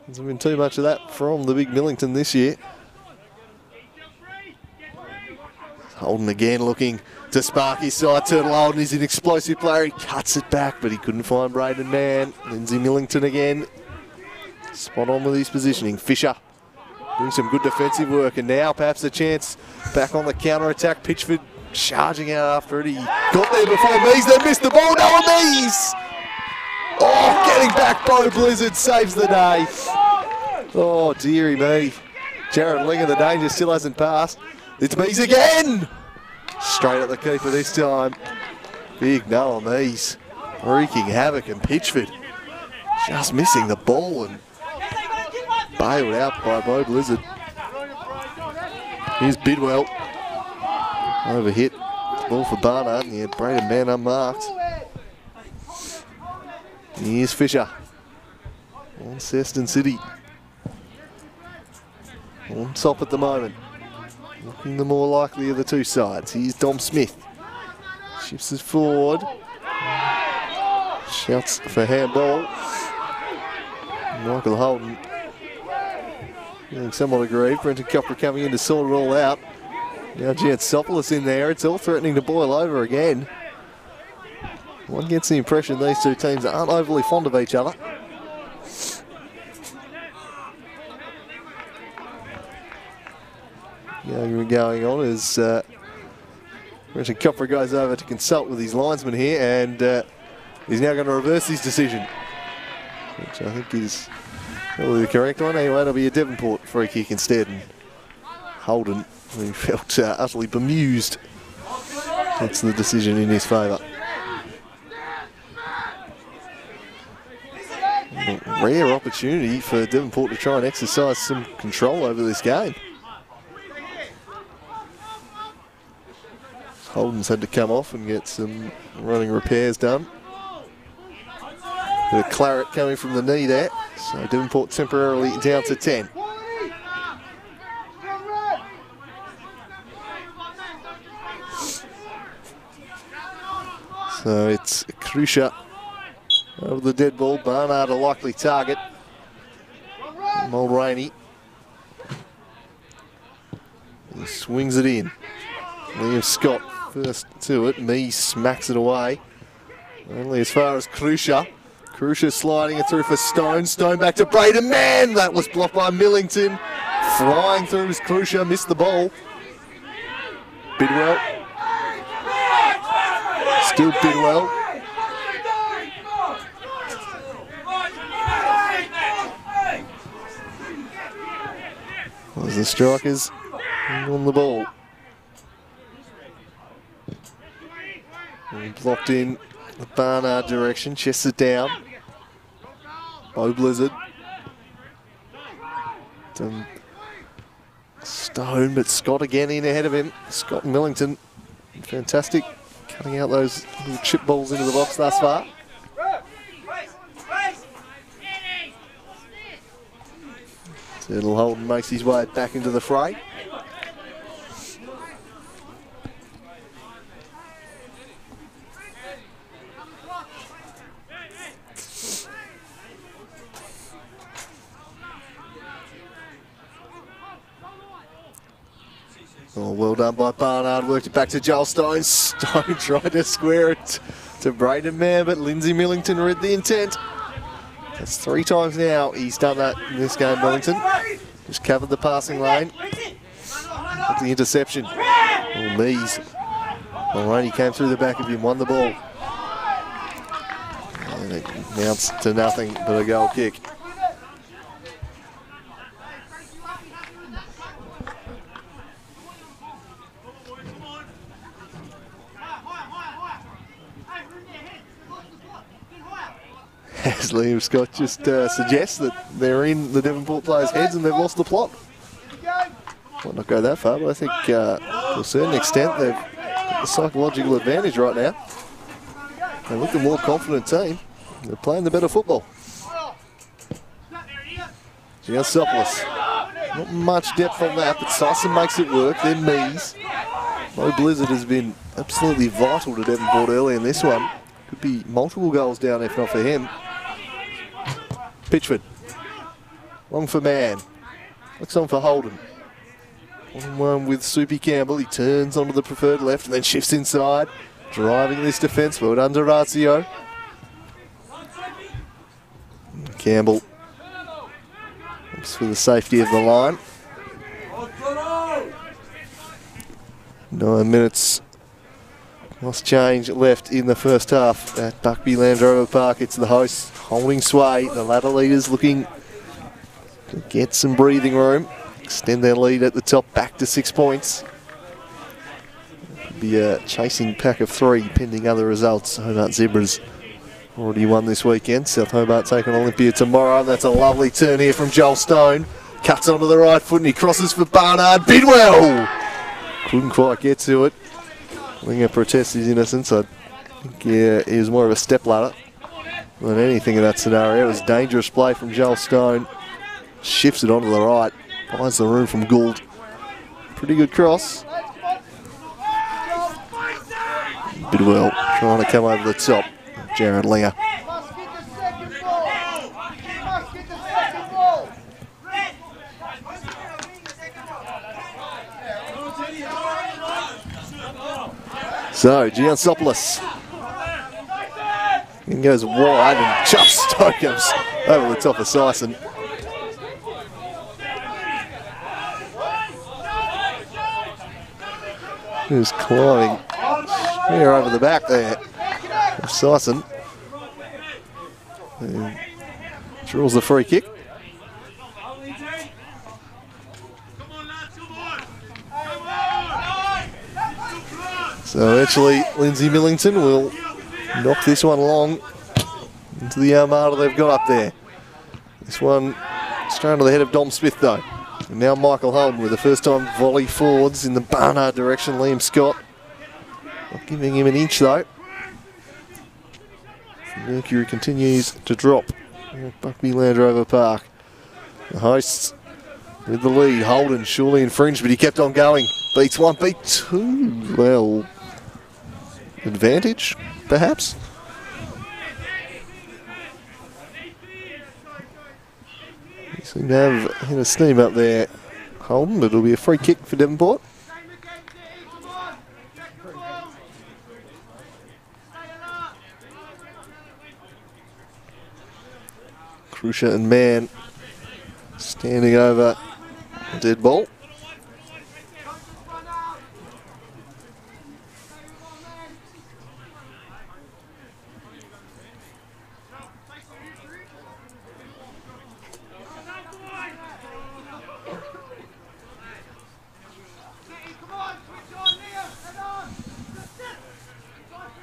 There's been too much of that from the big Millington this year. Holden again looking to spark his side. Turtle Holden is an explosive player. He cuts it back, but he couldn't find Braden Mann. Lindsay Millington again. Spot on with his positioning. Fisher doing some good defensive work, and now perhaps a chance back on the counter-attack. Pitchford charging out after it. He got there before Mees, then missed the ball. Noah Mees! Oh, getting back. Bo Blizzard saves the day. Oh, dearie me. Jared Linger, the danger still hasn't passed. It's Mees again! Straight at the keeper this time. Big Noah Mees wreaking havoc, and Pitchford just missing the ball and bailed out by Bo Blizzard. Here's Bidwell. Overhit. Ball for Barnard, and he had Braden Mann unmarked. Here's Fisher. Launceston City on top at the moment. Looking the more likely of the two sides. Here's Dom Smith. Shifts it forward. Shouts for handball. Michael Holden feeling somewhat aggrieved. Brenton Copper coming in to sort it all out. Now Giansopoulos in there. It's all threatening to boil over again. One gets the impression these two teams aren't overly fond of each other. Going on as Brenton Copper goes over to consult with his linesman here, and he's now going to reverse his decision, which I think is probably the correct one. Anyway, it'll be a Devonport free kick instead, and Holden, who felt utterly bemused, gets the decision in his favour. A rare opportunity for Devonport to try and exercise some control over this game. Holden's had to come off and get some running repairs done. Bit of claret coming from the knee there, so Devonport temporarily down to 10. So it's Krusha over the dead ball. Barnard a likely target. Mulroney. He swings it in. Liam Scott first to it. Mees smacks it away. Only as far as Krusha. Krusha sliding it through for Stone. Stone back to Braden Mann. That was blocked by Millington. Flying through as Krusha missed the ball. Bidwell. Still Bidwell. There's the strikers on the ball. And blocked in the Barnard direction, chests it down. Bo Blizzard. Stone, but Scott again in ahead of him. Scott and Millington, fantastic. Cutting out those little chip balls into the box thus far. Turtle Holden makes his way back into the fray. Oh, well done by Barnard. Worked it back to Joel Stone. Stone tried to square it to Braden Mann, but Lindsay Millington read the intent. That's 3 times now he's done that in this game, Millington. Just covered the passing lane. Got the interception. Oh, Mees. Mulroney came through the back of him, won the ball. And it amounts to nothing but a goal kick. As Liam Scott just suggests that they're in the Devonport players' heads and they've lost the plot. Might not go that far, but I think to a certain extent they've got the psychological advantage right now. They look a more confident team. They're playing the better football. Giansopoulos. Not much depth on that, but Sisson makes it work. Then Mees. Mo Blizzard has been absolutely vital to Devonport early in this one. Could be multiple goals down if not for him. Pitchford. Long for Mann. Looks on for Holden. 1-on-1 with Soupy Campbell. He turns onto the preferred left and then shifts inside. Driving this defence forward under Razio. Campbell looks for the safety of the line. 9 minutes. Lost change left in the first half at Buckby Land Rover Park. It's the hosts holding sway. The ladder leaders looking to get some breathing room. Extend their lead at the top back to 6 points. Could be a chasing pack of 3 pending other results. Hobart Zebras already won this weekend. South Hobart taking Olympia tomorrow. And that's a lovely turn here from Joel Stone. Cuts onto the right foot and he crosses for Barnard. Bidwell! Couldn't quite get to it. Winger protests his innocence. I think he was more of a step ladder than anything in that scenario. It was dangerous play from Joel Stone. Shifts it onto the right. Finds the room from Gould. Pretty good cross. Bidwell trying to come over the top. Jared Linger. So, Giansopoulos. And goes wide and just Stokes over the top of Sisson. Who's climbing here over the back there of Sisson. And draws the free kick. So eventually Lindsay Millington will knock this one along into the armada they've got up there. This one straight to the head of Dom Smith though. And now Michael Holden with the first time volley forwards in the Barnard direction. Liam Scott not giving him an inch though. Mercury continues to drop at Buckby Land Rover Park. The hosts with the lead. Holden surely infringed, but he kept on going. Beats 1, beat 2. Well, advantage, perhaps? He seemed to have hit a steam up there, Holden, but it'll be a free kick for Devonport. Krusher and Mann standing over the dead ball.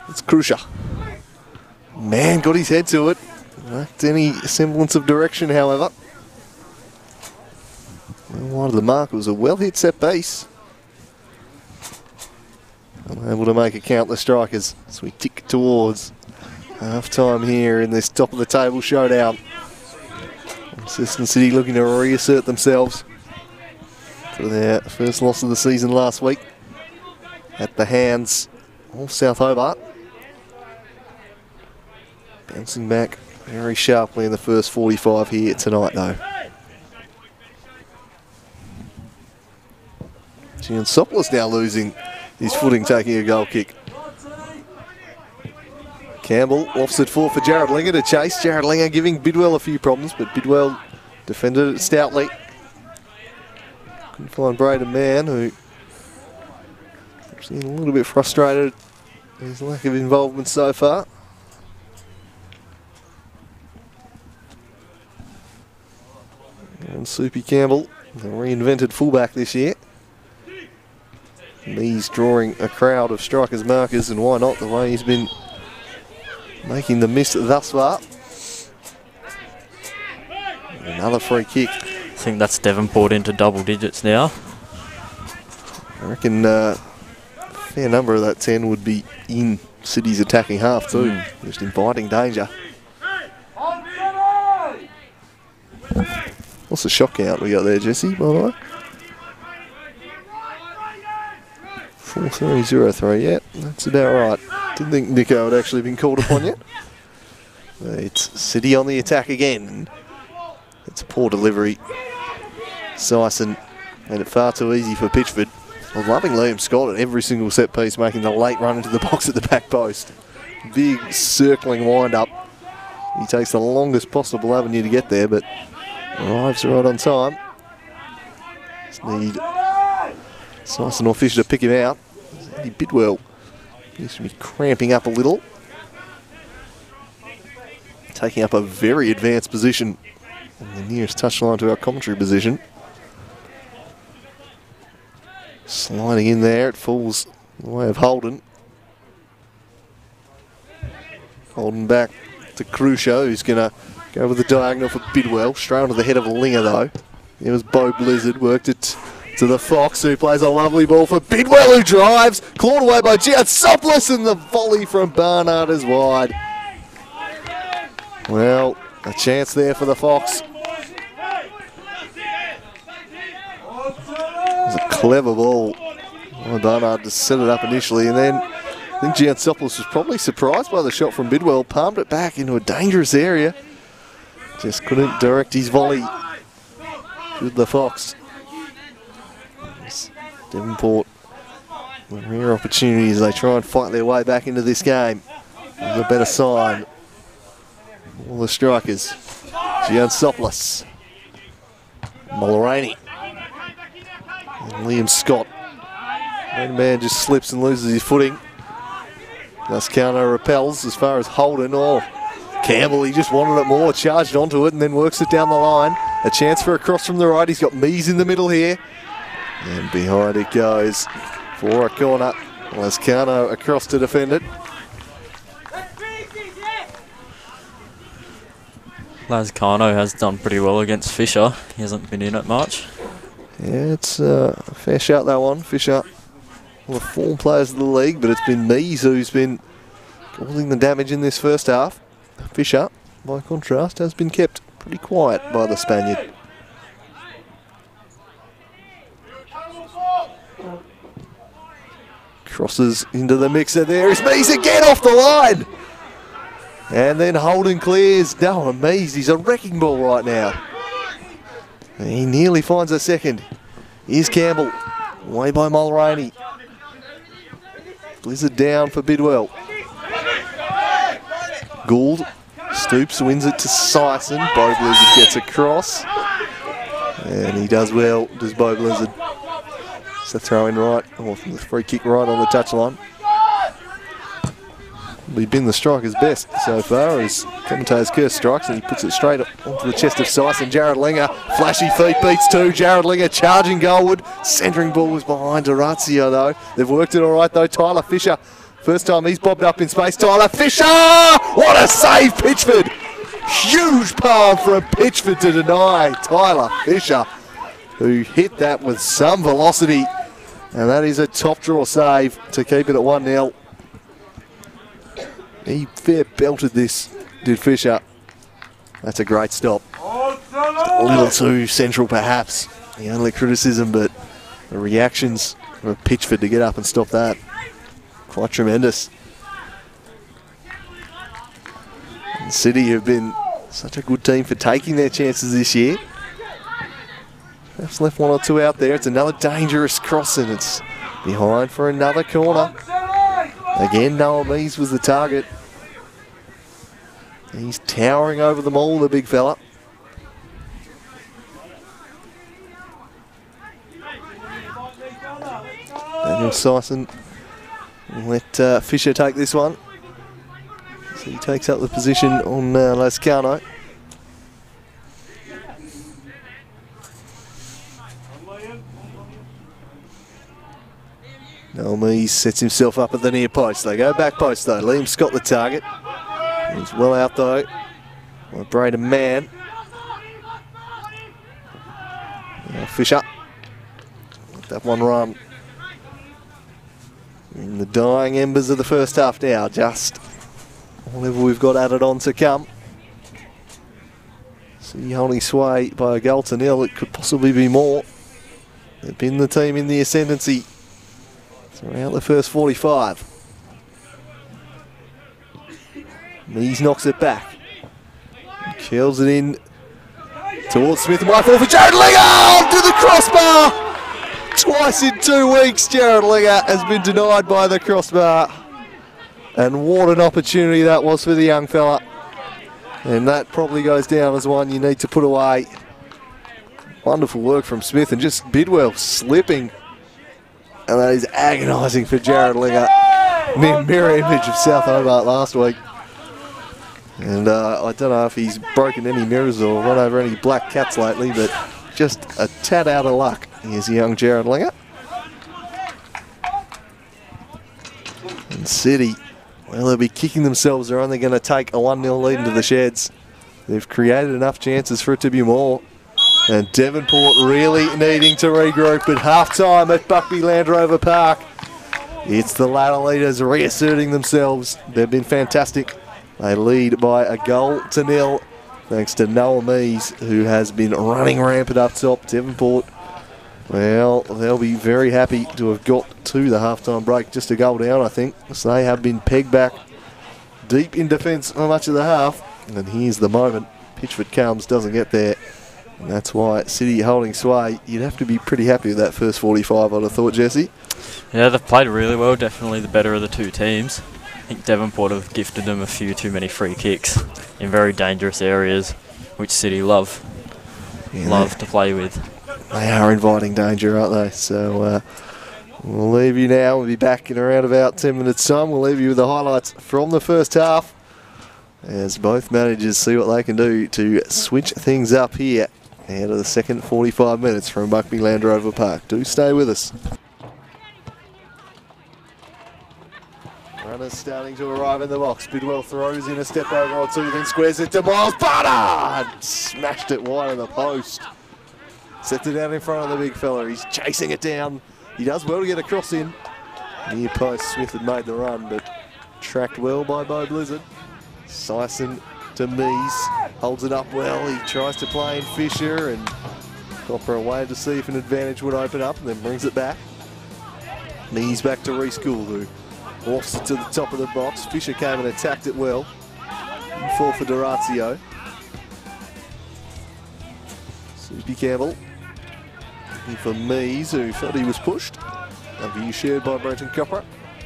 It's Krusher. Man got his head to it. Not any semblance of direction, however. Wide of the mark. It was a well-hit set piece. Unable to make it count the strikers as we tick towards half-time here in this top-of-the-table showdown. Launceston City looking to reassert themselves for their first loss of the season last week at the hands of South Hobart. Bouncing back very sharply in the first 45 here tonight though. Giansopoulos now losing his footing, taking a goal kick. Campbell lofts it for Jared Linger to chase. Jared Linger giving Bidwell a few problems, but Bidwell defended it stoutly. Couldn't find Braden Mann, who seemed a little bit frustrated with his lack of involvement so far. And Soupy Campbell, the reinvented fullback this year. And he's drawing a crowd of strikers, markers, and why not, the way he's been making the miss thus far. Another free kick. I think that's Devonport into double digits now. I reckon a fair number of that 10 would be in City's attacking half too, just inviting danger. What's the shot count we got there, Jesse, by the way? 4-3-0-3, yeah, that's about right. Didn't think Nico had actually been called upon yet. It's City on the attack again. It's a poor delivery. Sison made it far too easy for Pitchford. I'm loving Liam Scott at every single set piece, making the late run into the box at the back post. Big circling wind up. He takes the longest possible avenue to get there, but arrives right on time. Just need Sison or Fisher to pick him out. Andy Bidwell seems to be cramping up a little. Taking up a very advanced position on the nearest touchline to our commentary position. Sliding in there, it falls the way of Holden. Holden back to Crucio, who's going to go with the diagonal for Bidwell. Straight onto the head of Linger though. There was Bo Blizzard, worked it to the Fox, who plays a lovely ball for Bidwell, who drives. Clawed away by Giansopoulos, and the volley from Barnard is wide. Well, a chance there for the Fox. It was a clever ball. Well, Barnard just set it up initially, and then I think Giansopoulos was probably surprised by the shot from Bidwell, palmed it back into a dangerous area. Just couldn't direct his volley with the Fox. Devonport, a rare opportunity as they try and fight their way back into this game. A better sign. All the strikers. Giansopoulos, Mulroney, and Liam Scott. That man just slips and loses his footing. Lascano repels as far as Holden. Oh, Campbell, he just wanted it more, charged onto it and then works it down the line. A chance for a cross from the right. He's got Mees in the middle here. And behind it goes for a corner. Lascano across to defend it. Lascano has done pretty well against Fisher. He hasn't been in it much. Yeah, it's a fair shout, that one. Fisher, one of the form players of the league, but it's been Mees who's been causing the damage in this first half. Fisher, by contrast, has been kept pretty quiet by the Spaniard. Crosses into the mixer there. It's Mees again off the line. And then Holden clears. No, Mees, he's a wrecking ball right now. And he nearly finds a second. Here's Campbell. Away by Mulroney. Blizzard down for Bidwell. Gould stoops, wins it to Sison. Bo Blizzard gets across. And he does well, does Bo Blizzard. It's a throw in right, or the free kick right on the touchline. We've been the striker's best so far as commentators curse strikes, and he puts it straight onto the chest of Sison. Jared Linger, flashy feet, beats two. Jared Linger charging goalward. Centering ball was behind Orazio though. They've worked it all right though. Tyler Fisher, first time he's bobbed up in space. Tyler Fisher! What a save, Pitchford! Huge palm from Pitchford to deny Tyler Fisher, who hit that with some velocity. And that is a top draw save to keep it at 1-0. He fair belted this, did Fisher. That's a great stop. A little too central perhaps, the only criticism, but the reactions of Pitchford to get up and stop that, quite tremendous. And City have been such a good team for taking their chances this year. Perhaps left one or two out there. It's another dangerous crossing. It's behind for another corner. Again, Noah Mees was the target. He's towering over them all, the big fella. Daniel Sison will let Fisher take this one. So he takes up the position on Lascano. Noel Mees sets himself up at the near post. They go back post though. Liam Scott the target. He's well out though by Braden Mann. Now Fisher. Let that one run. In the dying embers of the first half now. Just whatever we've got added on to come. See holding sway by a goal to nil. It could possibly be more. They've been the team in the ascendancy throughout the first 45. Mees knocks it back. Kills it in towards Smith and Whitefall for Jared Linger to the crossbar. Twice in 2 weeks, Jared Linger has been denied by the crossbar. And what an opportunity that was for the young fella. And that probably goes down as one you need to put away. Wonderful work from Smith and just Bidwell slipping. And that is agonising for Jared Linger. Mirror image of South Hobart last week. And I don't know if he's broken any mirrors or run over any black cats lately, but just a tad out of luck. Here's young Jared Linger. And City, well, they'll be kicking themselves. They're only going to take a 1-0 lead into the sheds. They've created enough chances for it to be more. And Devonport really needing to regroup at half-time at Buckby Land Rover Park. It's the ladder leaders reasserting themselves. They've been fantastic. They lead by a goal to nil thanks to Noah Mees, who has been running rampant up top. Devonport, well, they'll be very happy to have got to the half-time break. Just a goal down, I think. So they have been pegged back deep in defence for much of the half. And here's the moment. Pitchford comes, doesn't get there. And that's why City holding sway. You'd have to be pretty happy with that first 45, I'd have thought, Jesse. Yeah, they've played really well. Definitely the better of the two teams. I think Devonport have gifted them a few too many free kicks in very dangerous areas, which City love to play with. They are inviting danger, aren't they? So we'll leave you now. We'll be back in around about 10 minutes' time. We'll leave you with the highlights from the first half as both managers see what they can do to switch things up here out of the second 45 minutes from Buckby Land Rover Park. Do stay with us. Runners starting to arrive in the box. Bidwell throws in a step over or two, then squares it to Miles Butter. Smashed it wide of the post. Sets it down in front of the big fella. He's chasing it down. He does well to get a cross in. Near post, Smith had made the run, but tracked well by Bo Blizzard. Sison to Mees. Holds it up well. He tries to play in Fisher and Copper away to see if an advantage would open up and then brings it back. Mees back to Reece Gould, who walks it to the top of the box. Fisher came and attacked it well. Fall for Dorazio. Soupy Campbell. Looking for Mees, who felt he was pushed. A view shared by Brenton Copper.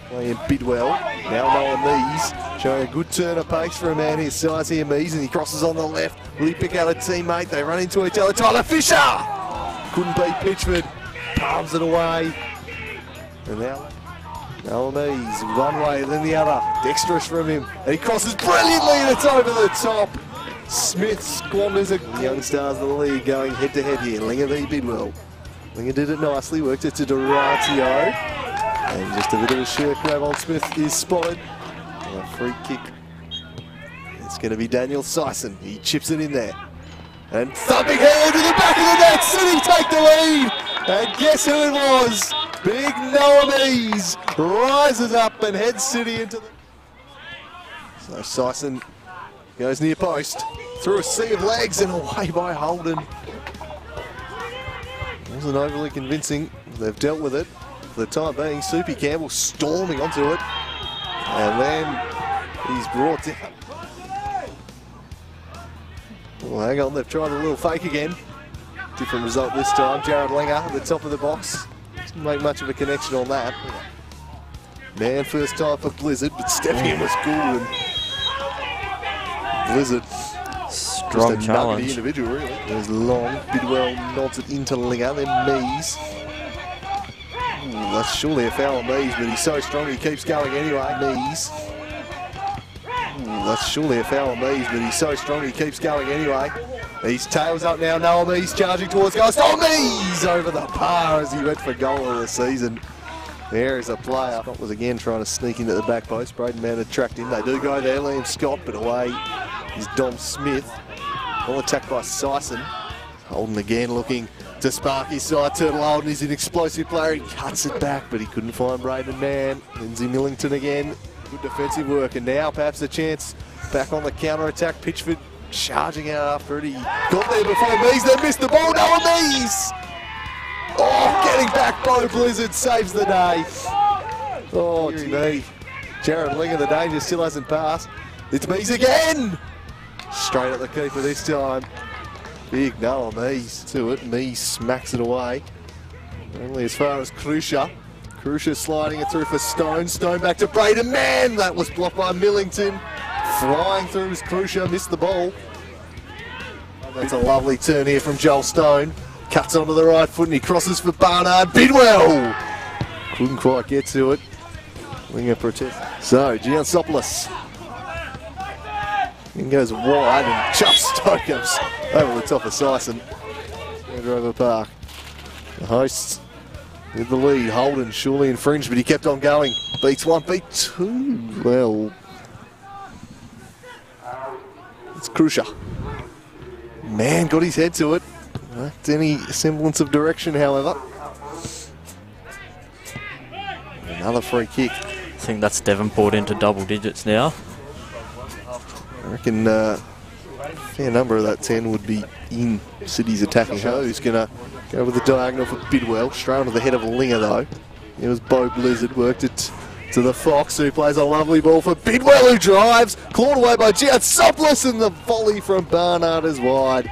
Playing Bidwell. Now Noah Mees showing a good turn of pace for a man his size here, Mees, and he crosses on the left. Will he pick out a teammate? They run into each other. Tyler Fisher! Couldn't beat Pitchford. Palms it away. And now Noah Mees, one way, then the other. Dexterous from him. And he crosses brilliantly and it's over the top. Smith squanders it. The young stars of the league going head-to-head here. Linger v Bidwell. Linger did it nicely, worked it to Dorazio. And just a bit of a shirt grab on Smith is spotted. And a free kick. It's going to be Daniel Sison. He chips it in there. And thumping hand to the back of the net. City take the lead. And guess who it was? Big Noah Mees rises up and heads City into the... So Sison goes near post. Through a sea of legs and away by Holden. Wasn't overly convincing. They've dealt with it. For the time being, Soupy Campbell storming onto it. And then he's brought down. Oh, hang on, they've tried a little fake again. Different result this time. Jared Langer at the top of the box. Didn't make much of a connection on that. Man, first time for Blizzard, but stepping in was good. And Blizzard, Strong just a challenge. nuggety individual, really. There's Long. Bidwell nods it into Linger, then Mees. Ooh, that's surely a foul on Mees, but he's so strong he keeps going anyway. Mees. Ooh, that's surely a foul on Mees, but he's so strong he keeps going anyway. He's tails up now. Noah Mees charging towards goal. Oh, Mees over the bar as he went for goal of the season. There is a player. Scott was again trying to sneak into the back post. Braden Mann had tracked in. They do go there. Liam Scott, but away is Dom Smith. All attacked by Sison. Holden again looking to spark his side. Turtle Holden is an explosive player. He cuts it back, but he couldn't find Braden Mann. Lindsay Millington again. Good defensive work, and now perhaps a chance back on the counter-attack. Pitchford charging out after it. He got there before Mees, then missed the ball. Noah Mees! Oh, getting back Bo Blizzard saves the day. Oh, gee. Jared Linger, the danger still hasn't passed. It's Mees again! Straight at the keeper this time. Big Noah Mees to it. Mees smacks it away. Only as far as Krusha. Krusha sliding it through for Stone. Stone back to Braden Mann. That was blocked by Millington. Flying through as Krusha missed the ball. That's a lovely turn here from Joel Stone. Cuts onto the right foot and he crosses for Barnard. Bidwell! Couldn't quite get to it. Winger protest. So, Giansopoulos. In goes wide and chucks Stokes over the top of Sison. Rover Park. The hosts with the lead. Holden surely infringed, but he kept on going. Beats one, beat two. Well, it's Krusha. Man got his head to it. Not any semblance of direction, however. Another free kick. I think that's Devonport into double digits now. I reckon a fair number of that 10 would be in City's attacking show. Who's going to go with the diagonal for Bidwell. Straight onto the head of Linger, though. It was Bo Blizzard. Worked it to the Fox, who plays a lovely ball for Bidwell, who drives. Clawed away by Giansopoulos, and the volley from Barnard is wide.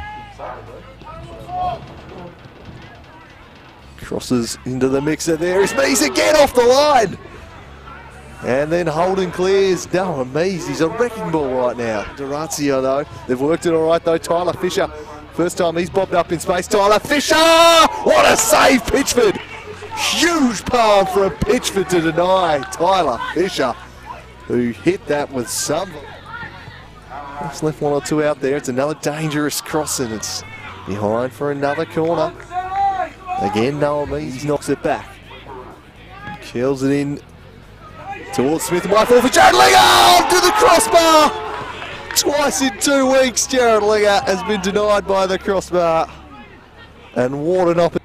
Crosses into the mixer there. It's Mees again off the line. And then Holden clears. Noah Mees, he's a wrecking ball right now. Durazio though, they've worked it all right though. Tyler Fisher, first time he's bobbed up in space. Tyler Fisher! What a save, Pitchford! Huge palm from Pitchford to deny Tyler Fisher, who hit that with some. Just left one or two out there. It's another dangerous cross and it's behind for another corner. Again, Noah Mees knocks it back. Kills it in towards Smith and Whitefall for Jared Linger to the crossbar. Twice in 2 weeks, Jared Linger has been denied by the crossbar. And what an opportunity.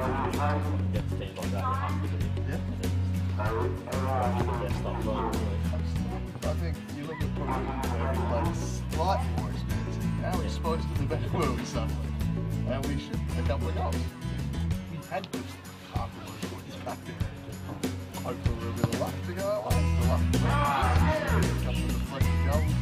Against teams like that, you have to do. Yeah. And then best up front, really. I think you look at probably where we played slightly more expensive. How are we supposed to do better were we suddenly? And we should a couple of goals. We had half of those boys back there. Hope for a little bit of luck to go our way. The luck to go. A couple of deflected goals.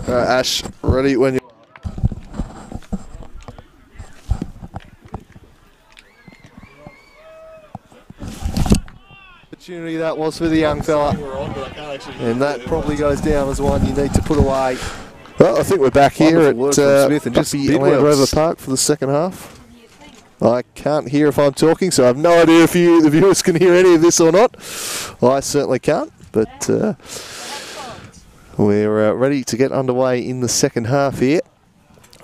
Ash, ready when you. Opportunity that was for the young fella, and that probably goes down as one you need to put away. Well, I think we're back here at Smith and Buckby Rover Park for the second half. I can't hear if I'm talking, so I have no idea if the viewers can hear any of this or not. I certainly can't, but we're ready to get underway in the second half here.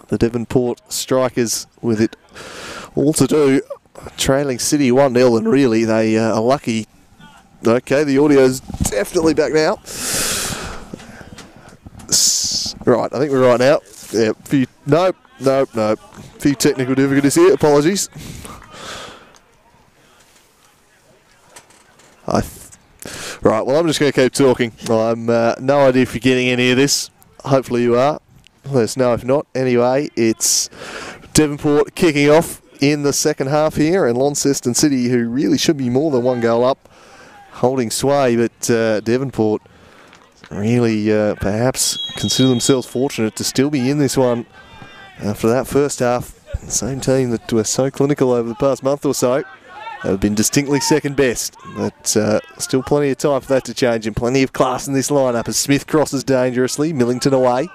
The Devonport Strikers with it all to do, trailing City 1-0, and really they are lucky. Okay, the audio's definitely back now. Right, I think we're right now. Yeah, nope. Few technical difficulties here, apologies. Right, well, I'm just going to keep talking. I'm no idea if you're getting any of this. Hopefully you are. Let us know if not. Anyway, it's Devonport kicking off in the second half here, and Launceston City, who really should be more than one goal up, holding sway, but Devonport really perhaps consider themselves fortunate to still be in this one after that first half. The same team that were so clinical over the past month or so have been distinctly second best, but still plenty of time for that to change, and plenty of class in this lineup as Smith crosses dangerously, Millington away,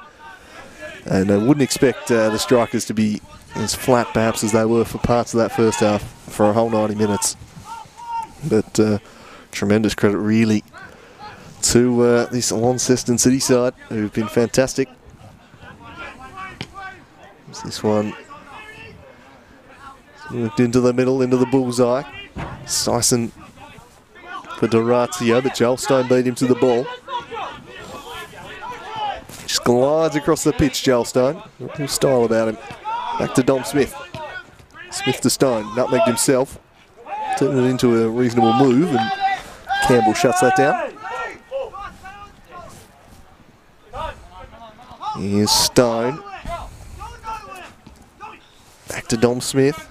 and I wouldn't expect the Strikers to be as flat perhaps as they were for parts of that first half for a whole 90 minutes, but tremendous credit really to this Launceston City side, who've been fantastic. There's this one worked into the middle, into the bullseye. Sison for Dorazio, but Gelstone beat him to the ball. Just glides across the pitch, Gelstone. No style about him. Back to Dom Smith. Smith to Stone, nutmegged himself. Turned it into a reasonable move, and Campbell shuts that down. Here's Stone. Back to Dom Smith.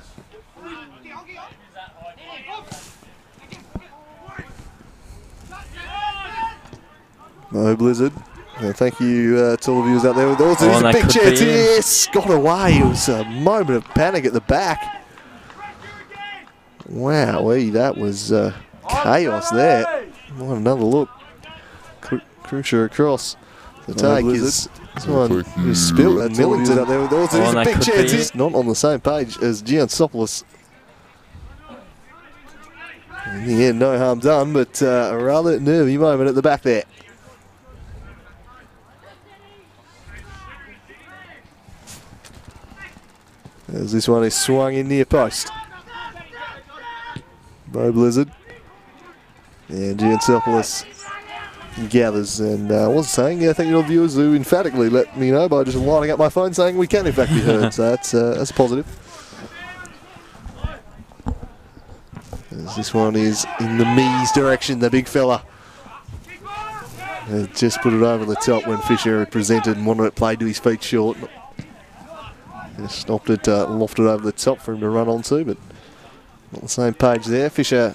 No Blizzard. Thank you to all the viewers out there. There's a big chance. Yes, got away. It was a moment of panic at the back. Wowee, that was chaos there. We'll have another look. Crucial across. The take is this one is spilled, and Millington up there. There's a big chance. He's not on the same page as Giansopoulos. In the end, no harm done, but a rather nervy moment at the back there. As this one is swung in near post. No Blizzard. And Giansopoulos gathers, and I was saying, thank you to the viewers who emphatically let me know by just lining up my phone saying we can in fact be heard, so that's positive. As this one is in the Mees direction, the big fella. Just put it over the top when Fisher had presented and wanted it played to his feet short. Just stopped it, lofted over the top for him to run onto, but not the same page there. Fisher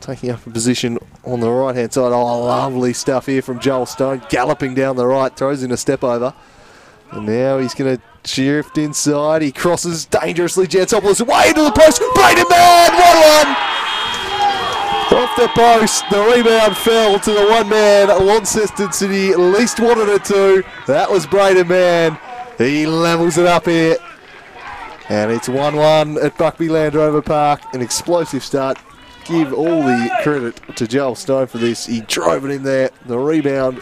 taking up a position on the right-hand side. Oh, lovely stuff here from Joel Stone. Galloping down the right, throws in a step over. And now he's going to shift inside. He crosses dangerously. Giansopoulos away into the post. Braden Man, 1-1. Off the post. The rebound fell to the one man. Launceston City at least wanted it to. That was Braden Man. He levels it up here. And it's 1-1 at Buckby Land Rover Park. An explosive start. Give all the credit to Joel Stone for this. He drove it in there. The rebound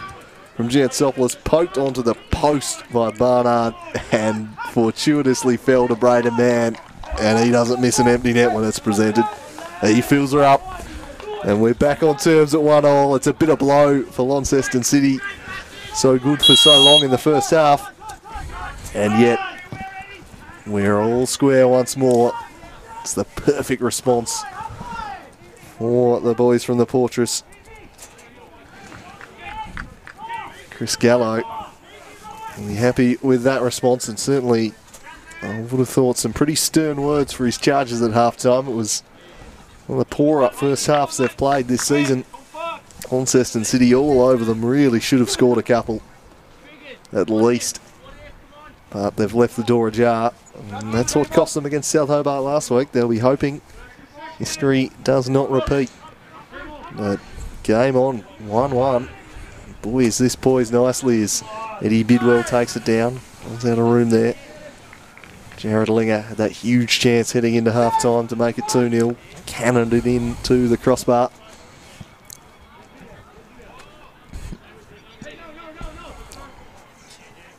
from Giansopoulos poked onto the post by Barnard and fortuitously fell to Braden Man. And he doesn't miss an empty net when it's presented. He fills her up. And we're back on terms at 1-1. It's a bitter blow for Launceston City. So good for so long in the first half. And yet, we're all square once more. It's the perfect response for the boys from the Portress. Chris Gallo will be happy with that response, and certainly I would have thought some pretty stern words for his charges at half-time. It was one of the poorer first halves they've played this season. Launceston City all over them. Really should have scored a couple, at least. But they've left the door ajar. And that's what cost them against South Hobart last week. They'll be hoping history does not repeat. But game on, 1-1. Boy, is this poised nicely as Eddie Bidwell takes it down. Runs out of room there. Jared Linger had that huge chance heading into half-time to make it 2-0. Cannoned it into the crossbar.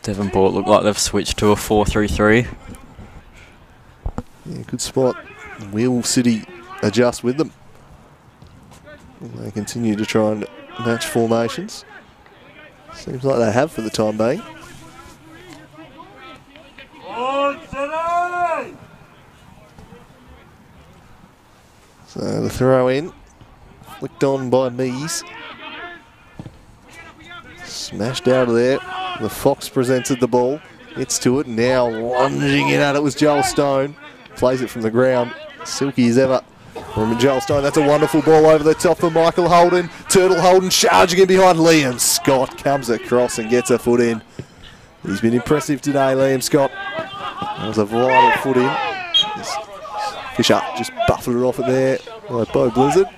Devonport look like they've switched to a 4-3-3. Yeah, good spot. Will City adjust with them? And they continue to try and match formations. Seems like they have for the time being. So the throw in, flicked on by Mees. Smashed out of there. The Fox presented the ball. Gets to it. Now lunging in at it was Joel Stone. Plays it from the ground. Silky as ever from Joel Stone. That's a wonderful ball over the top for Michael Holden. Turtle Holden charging in behind Liam Scott. Comes across and gets a foot in. He's been impressive today, Liam Scott. That was a vital foot in. Fisher just buffeted it off it there by Bo Blizzard.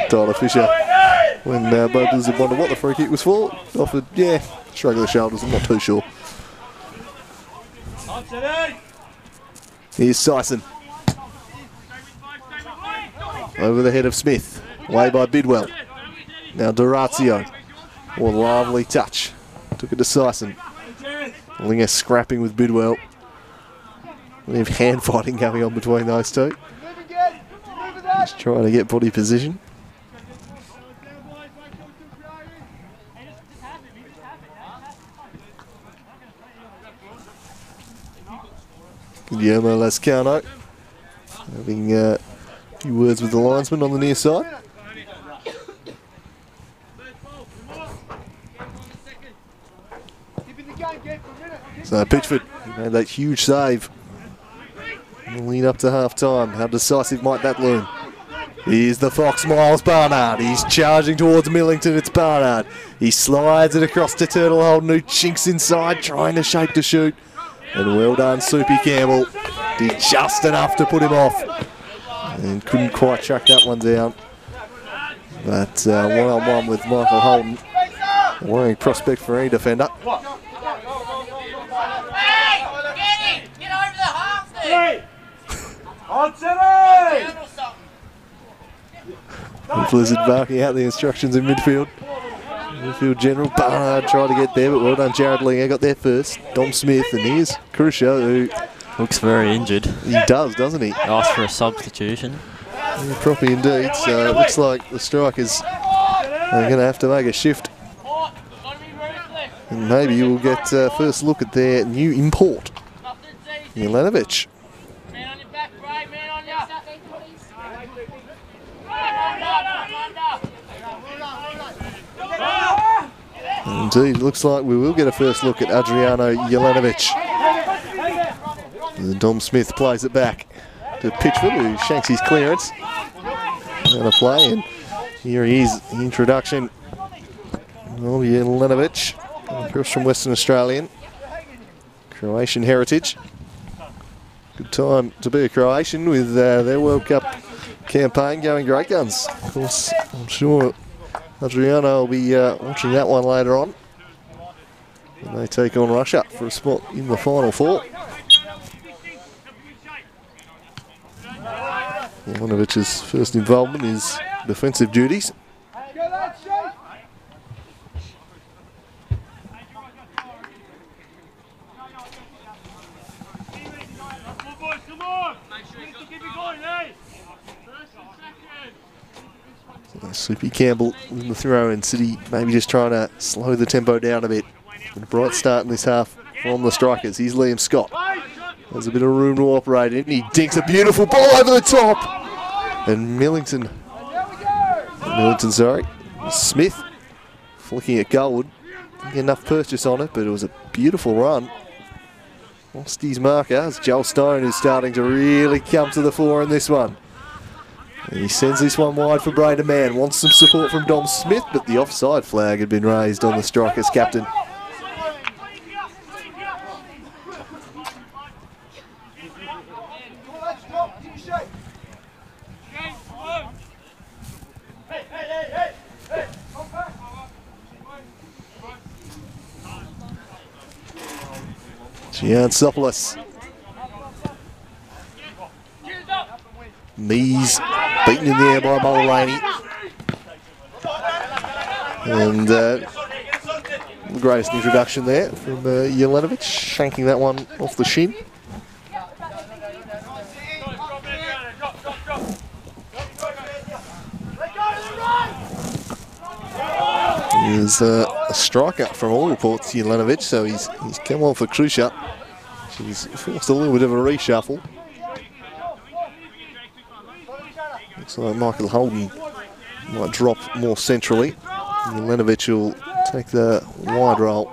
Tyler Fisher, when Bo Blizzard wondered what the free kick was for, offered, yeah, shrug of the shoulders, I'm not too sure. Here's Syson. Over the head of Smith. Away by Bidwell. Now Dorazio. Oh, lovely touch. Took it to Syson. Linger scrapping with Bidwell. We have hand fighting going on between those two. Just trying to get body position. Guillermo Lascano having a few words with the linesman on the near side. So Pitchford made that huge save. Lead up to half time. How decisive might that loom? Here's the Fox, Miles Barnard. He's charging towards Millington. It's Barnard. He slides it across to Turtle Holden, who chinks inside, trying to shape to shoot. And well done, Soupy Campbell. Did just enough to put him off. And couldn't quite chuck that one down. But one-on-one with Michael Holden. A worrying prospect for any defender. Blizzard barking out the instructions in midfield. Midfield general Barnard tried to get there, but well done, Jared Linger got there first. Dom Smith, and here's Krusha, who looks very injured. He does, doesn't he? Asked for a substitution. Yeah, properly indeed. So it looks like the Strikers are going to have to make a shift. And maybe we'll get first look at their new import, Jelenovic. Indeed, looks like we will get a first look at Adriano Jelenovic. Dom Smith plays it back to Pitchford, who shanks his clearance. And a play, and here he is, the introduction of Jelenovic, across from Western Australian. Croatian heritage. Good time to be a Croatian with their World Cup campaign going great guns. Of course, I'm sure Adriano will be watching that one later on. And they take on Russia for a spot in the Final Four. Jelenovic's first involvement is defensive duties. Soupy Campbell in the throw, and City maybe just trying to slow the tempo down a bit. A bright start in this half from the Strikers. Here's Liam Scott. There's a bit of room to operate in. He dinks a beautiful ball over the top. And Millington, Smith flicking at Gullwood. Didn't get enough purchase on it, but it was a beautiful run. Lost his marker as Joel Stone is starting to really come to the fore in this one. He sends this one wide for Braden Mann. Wants some support from Dom Smith, but the offside flag had been raised on the Strikers captain. Giansopoulos. Mees beaten in the air by Mulroney. And the greatest introduction there from Jelenovic, shanking that one off the shin. There's a strikeout from all reports, Jelenovic, so he's come on for Krusha. She's forced a little bit of a reshuffle. Looks like Michael Holden might drop more centrally. Jelenovic will take the wide roll.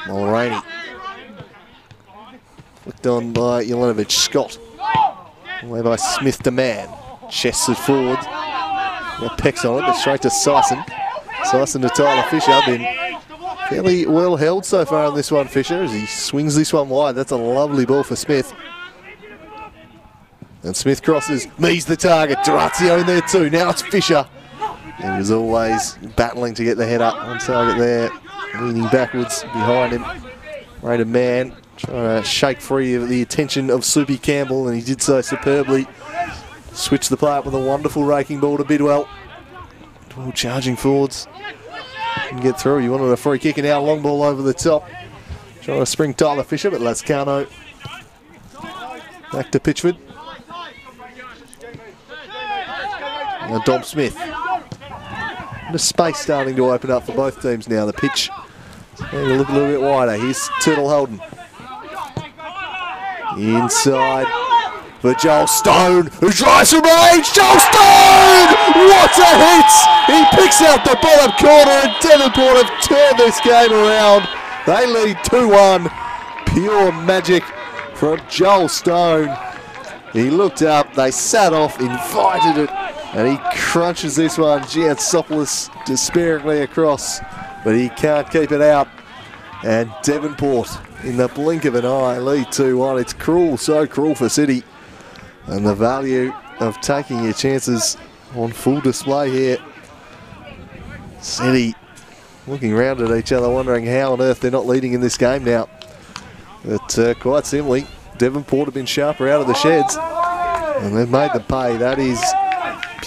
Mulroney. Flicked on by Jelenovic. Scott. Away by Smith to Mann. Chests it forward. Pecks on it, but straight to Sison. Sison to Tyler Fisher. Been fairly well held so far on this one, Fisher, as he swings this one wide. That's a lovely ball for Smith. And Smith crosses, Mees the target, Durazio in there too, now it's Fisher. And as always, battling to get the head up on target there, leaning backwards behind him. Braden Mann trying to shake free of the attention of Soupy Campbell, and he did so superbly. Switched the play up with a wonderful raking ball to Bidwell. All charging forwards. Didn't get through, he wanted a free kick and now long ball over the top. Trying to spring Tyler Fisher, but Lascano back to Pitchford. Now Dom Smith. The space starting to open up for both teams now. The pitch going to look a little bit wider. Here's Turtle Holden. Inside for Joel Stone, who drives from range. Joel Stone! What a hit! He picks out the bottom corner, and Devonport have turned this game around. They lead 2-1. Pure magic from Joel Stone. He looked up, they sat off, invited it, and he crunches this one. Giansopoulos despairingly across, but he can't keep it out. And Devonport, in the blink of an eye, lead 2-1. It's cruel, so cruel for City. And the value of taking your chances on full display here. City looking round at each other, wondering how on earth they're not leading in this game now. But quite simply, Devonport have been sharper out of the sheds, and they've made them pay. That is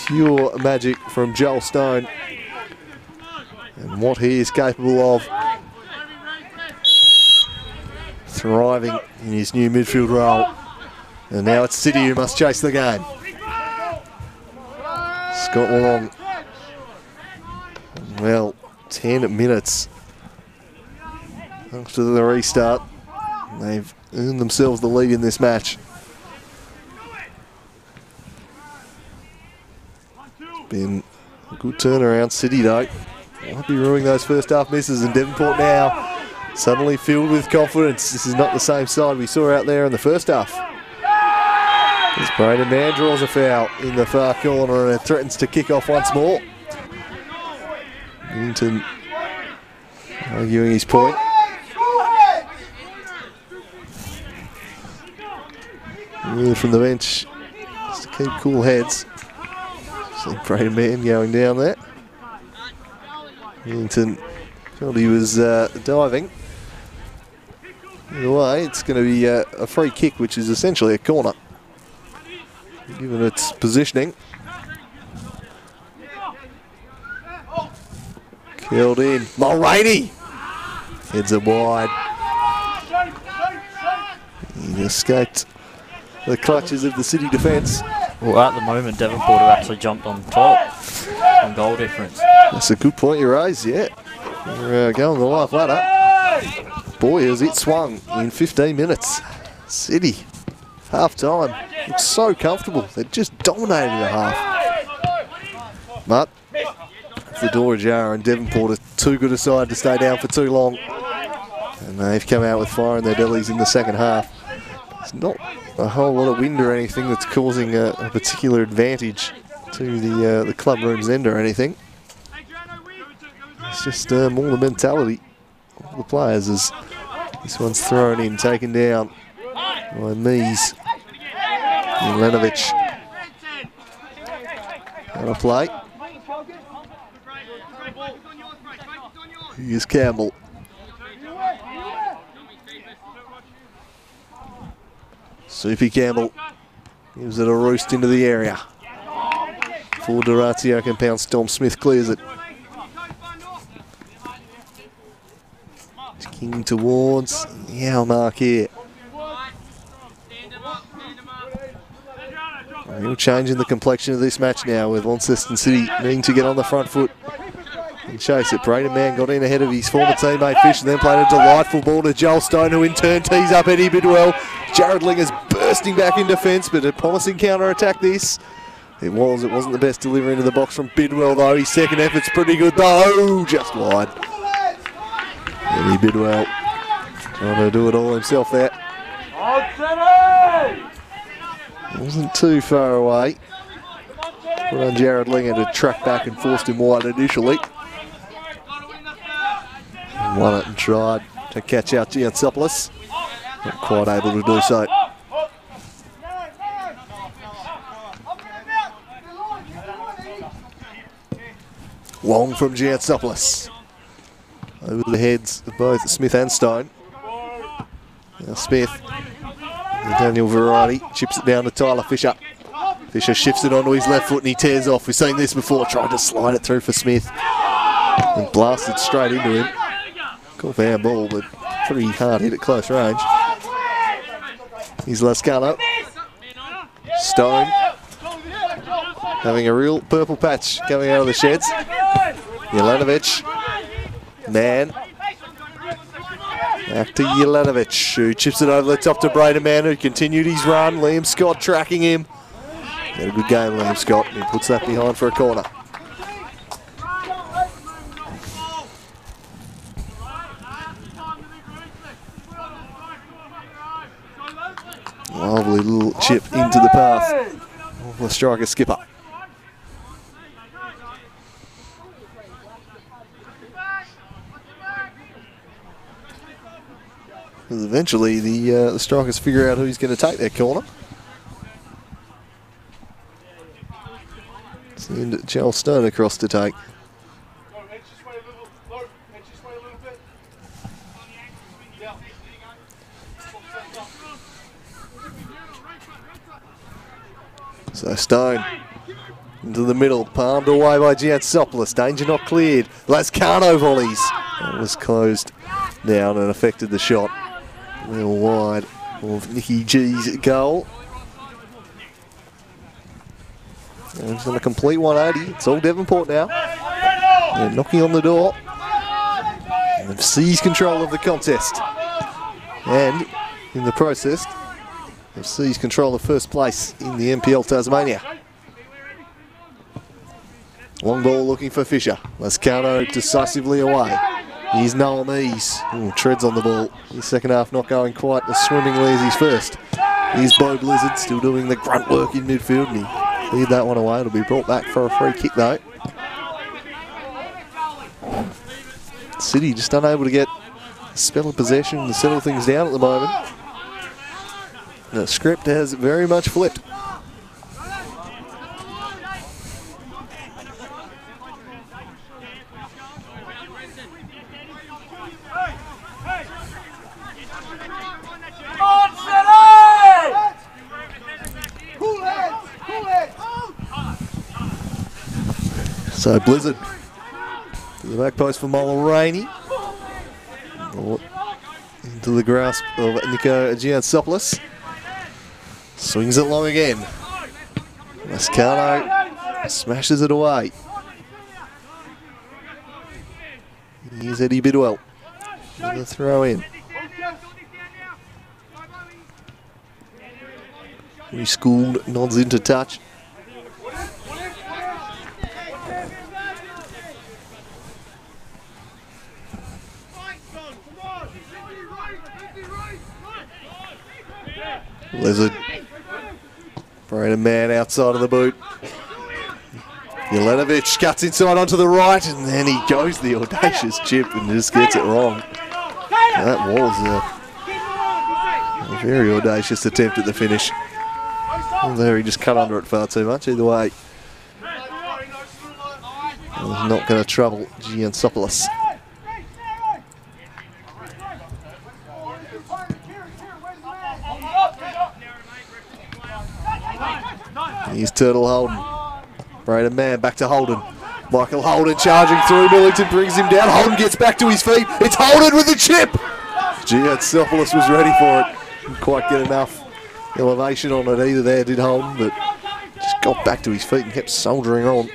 pure magic from Joel Stone, and what he is capable of, thriving in his new midfield role. And now it's City who must chase the game. Scott Long. Well, 10 minutes after the restart, they've earned themselves the lead in this match. Been a good turnaround. City though might be ruining those first half misses, and Devonport now suddenly filled with confidence. This is not the same side we saw out there in the first half. As Braden Mann draws a foul in the far corner, and it threatens to kick off once more. Newton arguing his point. Really from the bench, just to keep cool heads. See Braden Mann going down there. Newton felt he was diving. Either way, it's going to be a free kick, which is essentially a corner, given its positioning. Killed in. Mulroney heads it wide. He escaped the clutches of the City defence. Well, at the moment, Devonport have actually jumped on top on goal difference. That's a good point you raised, yeah. We're going the life ladder. Boy, has it swung in 15 minutes. City, half time, looks so comfortable. They're just dominating the half. But the door ajar, and Devonport are too good a side to stay down for too long. And they've come out with fire in their bellies in the second half. It's not a whole lot of wind or anything that's causing a particular advantage to the club room's end or anything. It's just more the mentality of the players as this one's thrown in, taken down by Mies. Jelenovic on a play. Here's Campbell. Sophie Campbell gives it a roost into the area. For Doratio can pounce. Dom Smith clears it. King towards Yao mark here. Real change in the complexion of this match now with Launceston City needing to get on the front foot and chase it. Braden Mann got in ahead of his former teammate Fish and then played a delightful ball to Joel Stone, who in turn tees up Eddie Bidwell. Jared Lingers bursting back in defence, but a promising counter-attack this. It wasn't the best delivery into the box from Bidwell though. His second effort's pretty good though, just wide. Eddie Bidwell trying to do it all himself there. Wasn't too far away. Put on Jared Linger to track back and forced him wide initially. Won it and tried to catch out Giantsopoulos. Not quite able to do so. Long from Giantsopoulos. Over the heads of both Smith and Stone. Now Smith, Daniel Variety, chips it down to Tyler Fisher. Fisher shifts it onto his left foot and he tears off. We've seen this before, tried to slide it through for Smith. And blasted straight into him. Cool for handball, but pretty hard hit at close range. Here's Lascano. Stone. Having a real purple patch coming out of the sheds. Jelenovic. Mann. Back to Jelenovic, who chips it over the top to Braden Mann, who continued his run. Liam Scott tracking him. Had a good game, Liam Scott. He puts that behind for a corner. Lovely little chip into the path of the striker skipper. Because eventually the strikers figure out who's going to take that corner. Send Joel Stone across to take. So Stone into the middle, palmed away by Giantsopoulos. Danger not cleared. Lascano volleys. That was closed down and affected the shot. Well wide of Nicky G's goal. And he's on a complete 180. It's all Devonport now. They're knocking on the door. And they've seized control of the contest. And in the process, they've seized control of first place in the NPL Tasmania. Long ball looking for Fisher. Lascano decisively away. Here's Noel Mies. Treads on the ball. His second half not going quite as swimmingly as his first. Here's Bo Blizzard still doing the grunt work in midfield, and he cleared that one away. It'll be brought back for a free kick though. City just unable to get a spell of possession and settle things down at the moment. The script has very much flipped. So Blizzard to the back post for Mulroney. Into the grasp of Nico Giantsopoulos. Swings it long again. Lascano smashes it away. Here's Eddie Bidwell. The throw in. Reschooled, nods into touch. Lizard. Brandon Man outside of the boot. Jelenovic cuts inside onto the right, and then he goes the audacious chip and just gets it wrong. Now that was a very audacious attempt at the finish. And there he just cut under it far too much. Either way, it was not going to trouble Giansopoulos. Here's Turtle Holden. Braden Mann back to Holden. Michael Holden charging through. Millington brings him down. Holden gets back to his feet. It's Holden with the chip. Giansopoulos was ready for it. Didn't quite get enough elevation on it either there, did Holden, but just got back to his feet and kept soldiering on.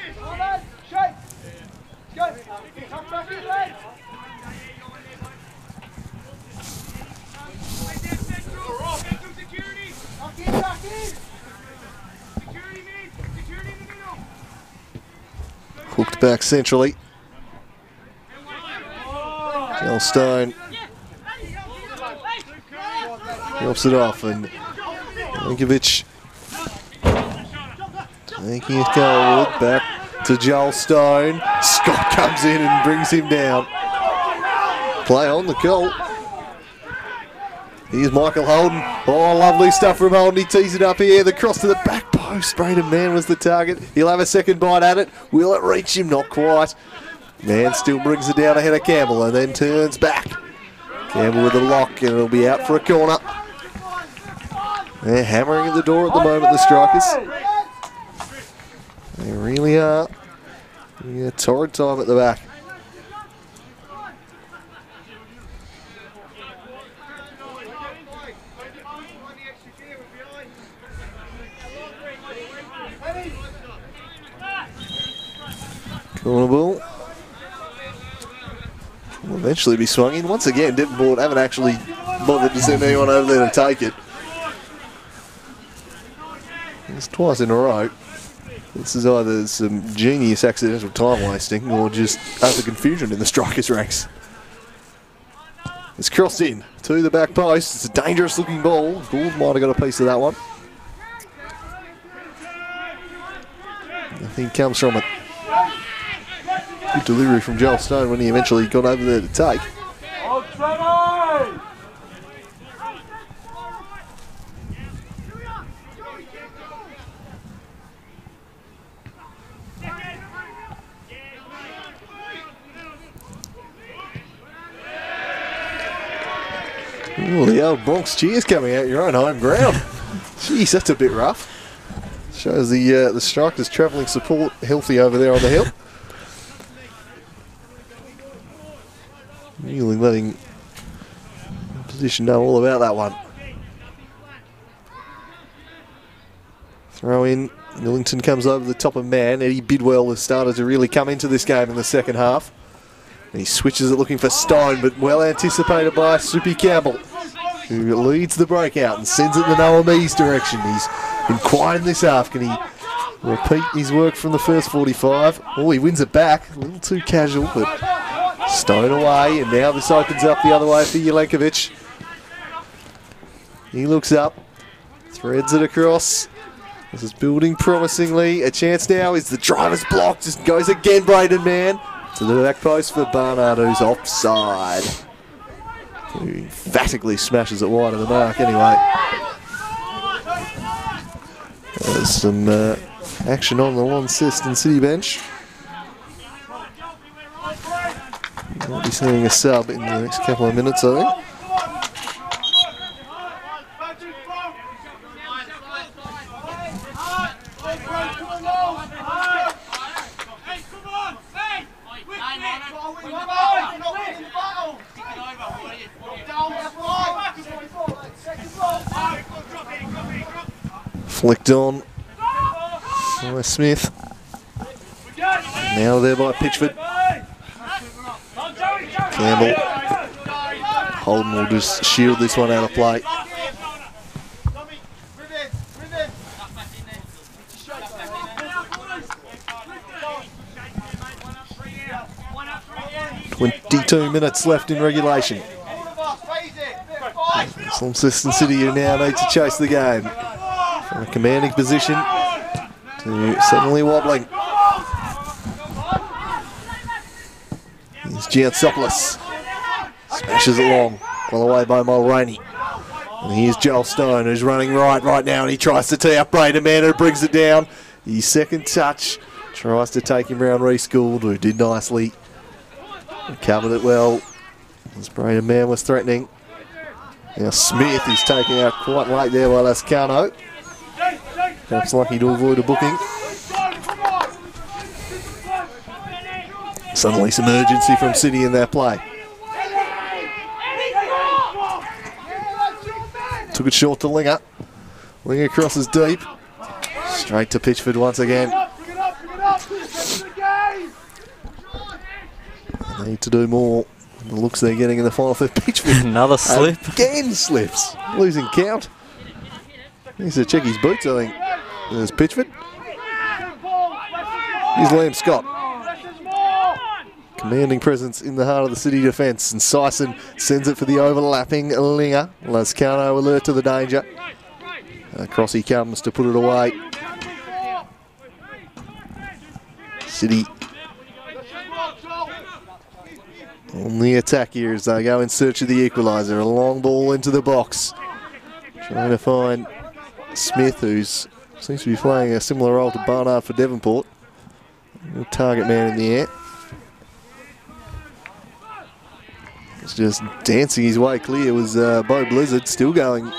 Hooked back centrally. Gelstone drops it off, and Linkovic making it goal. Back to Joel Stone. Scott comes in and brings him down. Play on the goal. Here's Michael Holden. Oh, lovely stuff from Holden. He tees it up here. The cross to the back post. Braden Mann was the target. He'll have a second bite at it. Will it reach him? Not quite. Mann still brings it down ahead of Campbell and then turns back. Campbell with a lock, and it'll be out for a corner. They're hammering at the door at the moment, the Strikers. They really are. Yeah, torrid time at the back. Corner ball. Will eventually be swung in. Once again, Devonport haven't actually bothered to send anyone over there to take it. It's twice in a row. This is either some genius accidental time wasting or just utter confusion in the Strikers' ranks. It's crossed in to the back post. It's a dangerous looking ball. Gould might have got a piece of that one. Nothing comes from it. Good delivery from Joel Stone when he eventually got over there to take. Oh, the old Bronx cheers coming out your own home ground. Jeez, that's a bit rough. Shows the Strikers travelling support healthy over there on the hill. Really letting the opposition know all about that one. Throw in. Millington comes over the top of Mann. Eddie Bidwell has started to really come into this game in the second half. And he switches it looking for Stone, but well anticipated by Soupy Campbell, who leads the breakout and sends it the Noah Mees direction. He's been quiet in this half. Can he repeat his work from the first 45? Oh, he wins it back. A little too casual, but Stone away, and now this opens up the other way for Jelenovic. He looks up, threads it across. This is building promisingly. A chance now is the driver's block. Just goes again, Braden Mann. To the back post for Barnard, who's offside. Who emphatically smashes it wide of the mark anyway. There's some action on the Launceston City bench. Might be seeing a sub in the next couple of minutes, I think. Flicked on by Smith. Now there by Pitchford. Campbell. Holden will just shield this one out of play. .22 minutes left in regulation. Launceston City who now need to chase the game. From a commanding position to suddenly wobbling. Here's Giantsopoulos. Smashes it long. Well away by Mulroney. And here's Joel Stone who's running right now, and he tries to tee up Braden Man who brings it down. His second touch. Tries to take him round Reece Gould, who did nicely. Covered it well as Braden Man was threatening. Now Smith is taken out quite late there by Lascano. Perhaps lucky to avoid a booking. Suddenly some urgency from City in their play. Took it short to Linger. Linger crosses deep. Straight to Pitchford once again. They need to do more. The looks they're getting in the final third. Pitchford. Another slip. Again slips. Losing count. Needs to check his boots, I think. There's Pitchford. Here's Liam Scott. Commanding presence in the heart of the City defence. And Sison sends it for the overlapping Linger. Lascano alert to the danger. Across he comes to put it away. City on the attack here as they go in search of the equaliser. A long ball into the box. Trying to find Smith, who seems to be playing a similar role to Barnard for Devonport. Target man in the air. It's just dancing his way clear was Bo Blizzard. Still going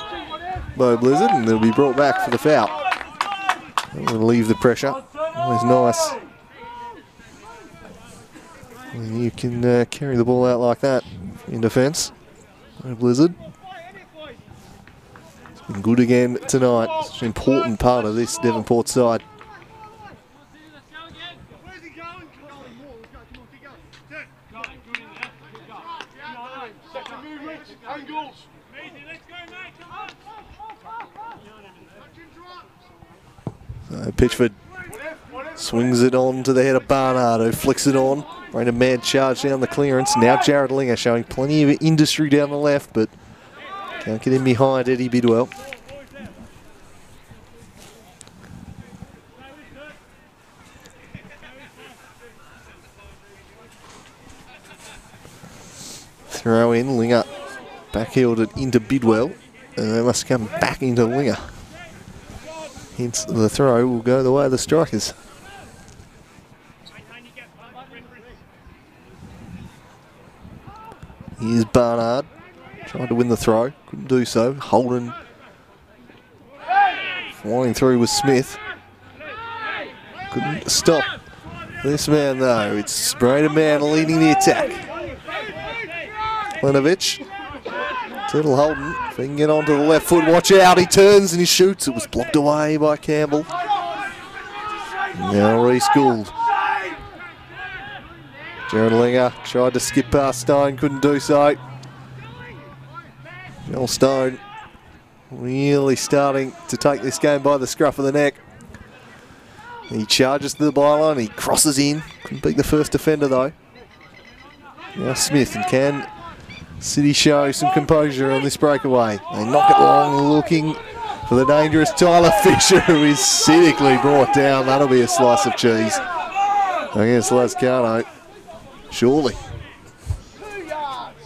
Bo Blizzard, and they'll be brought back for the foul. They'll leave the pressure. Always nice when you can carry the ball out like that in defence. Bo Blizzard. It's been good again tonight. It's an important part of this Devonport side. Pitchford swings it on to the head of Barnard, who flicks it on. Right, a mad charge down the clearance. Now Jared Linger showing plenty of industry down the left, but can't get in behind Eddie Bidwell. Throw in, Linger backheeled it into Bidwell, and they must come back into Linger. Hence the throw will go the way of the strikers. Here's Barnard, trying to win the throw, couldn't do so. Holden flying through with Smith. Couldn't stop this man though. It's Braden Man leading the attack. Lenovich. Little Holden, if he can get onto the left foot, watch out, he turns and he shoots. It was blocked away by Campbell. Now Reece Gould. Jared Linger tried to skip past Stone, couldn't do so. Joel Stone really starting to take this game by the scruff of the neck. He charges to the byline, he crosses in. Couldn't beat the first defender though. Now Smith, and can City show some composure on this breakaway. They knock it long, looking for the dangerous Tyler Fisher, who is cynically brought down. That'll be a slice of cheese against Lascano. Surely.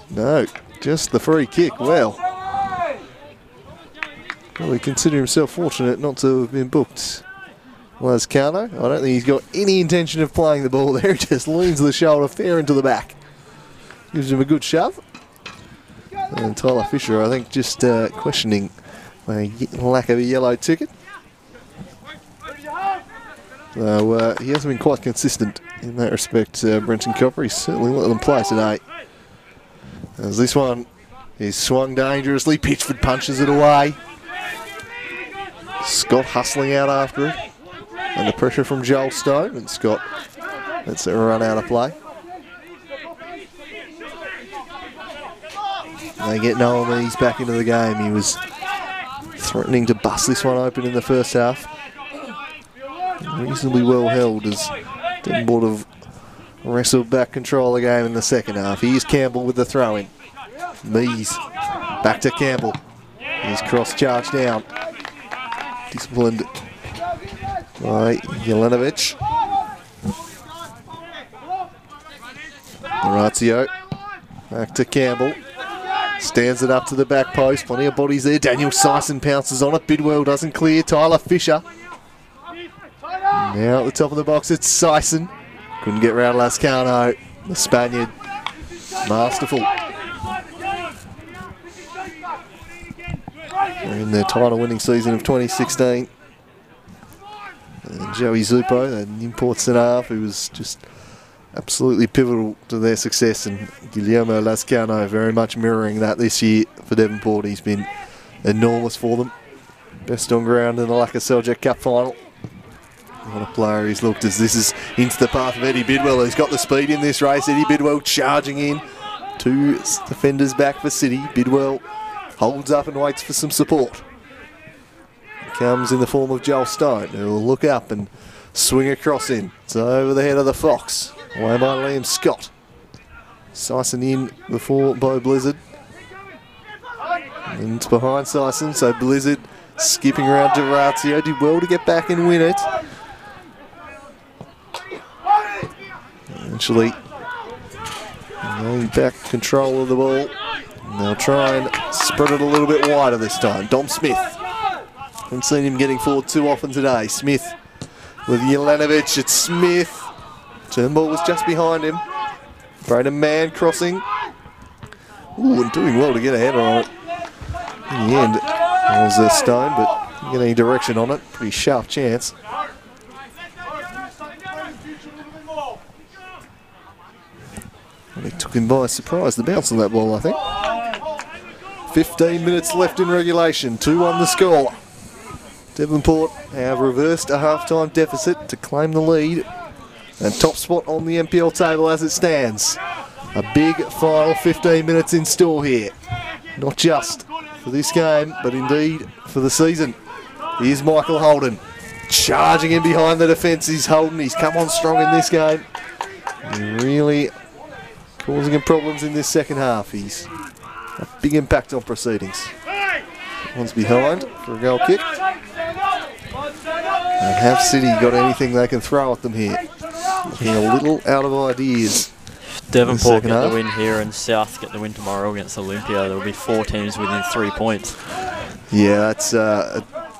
No, just the free kick. Well, probably consider himself fortunate not to have been booked. Lascano, I don't think he's got any intention of playing the ball there. He just leans the shoulder fair into the back. Gives him a good shove. And Tyler Fisher, I think, just questioning the lack of a yellow ticket. So he hasn't been quite consistent in that respect, Brenton Copper. He's certainly let them play today. As this one is swung dangerously, Pitchford punches it away. Scott hustling out after it. And the pressure from Joel Stone, and Scott lets it run out of play. They get Noel Mees back into the game. He was threatening to bust this one open in the first half. Reasonably well held as Devonport have wrestled back control of the game in the second half. Here's Campbell with the throw-in. Mees back to Campbell. He's cross-charge down. Disciplined by Jelenovic. Orazio back to Campbell. Stands it up to the back post. Plenty of bodies there. Daniel Sison pounces on it. Bidwell doesn't clear. Tyler Fisher. Now at the top of the box, it's Sison. Couldn't get round Lascano. The Spaniard. Masterful. They're in their title-winning season of 2016. And Joey Zuppo, an import centre-half who was just absolutely pivotal to their success, and Guillermo Lascano very much mirroring that this year for Devonport. He's been enormous for them. Best on ground in the Laka Seljuk Cup final. What a player he's looked as. This is into the path of Eddie Bidwell, who's got the speed in this race. Eddie Bidwell charging in. Two defenders back for City. Bidwell holds up and waits for some support. Comes in the form of Joel Stone, who will look up and swing across in. It's over the head of the Fox. Away by Liam Scott. Sison in before Bo Blizzard. And it's behind Sison, so Blizzard skipping around Durazio. Did well to get back and win it. Eventually, getting back control of the ball. And they'll try and spread it a little bit wider this time. Dom Smith. Haven't seen him getting forward too often today. Smith with Jelenovic. It's Smith. Turnbull was just behind him. Braden Mann crossing. Ooh, and doing well to get ahead on it. In the end, it was a Stone, but didn't get any direction on it. Pretty sharp chance. Well, he took him by surprise, the bounce on that ball, I think. 15 minutes left in regulation. 2-1 the score. Devonport have reversed a half-time deficit to claim the lead. And top spot on the NPL table as it stands. A big final 15 minutes in store here. Not just for this game, but indeed for the season. Here's Michael Holden. Charging in behind the defence is Holden. He's come on strong in this game. And really causing him problems in this second half. He's a big impact on proceedings. One's behind for a goal kick. And have City got anything they can throw at them here? Looking a little out of ideas. Devonport get the win here and South get the win tomorrow against Olympia. There will be 4 teams within 3 points. Yeah, that's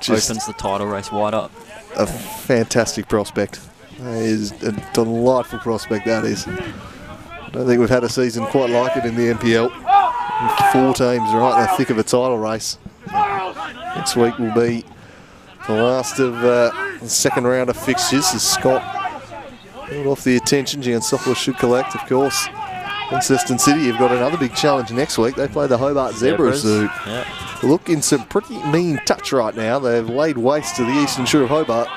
just opens the title race wide up. A fantastic prospect. That is a delightful prospect, that is. I don't think we've had a season quite like it in the NPL. 4 teams right in the thick of a title race. Next week will be the last of the second round of fixtures as Scott held off the attention. Giansopoulos should collect, of course. Launceston City, you've got another big challenge next week. They play the Hobart Zebras, who look in some pretty mean touch right now. They've laid waste to the eastern shore of Hobart.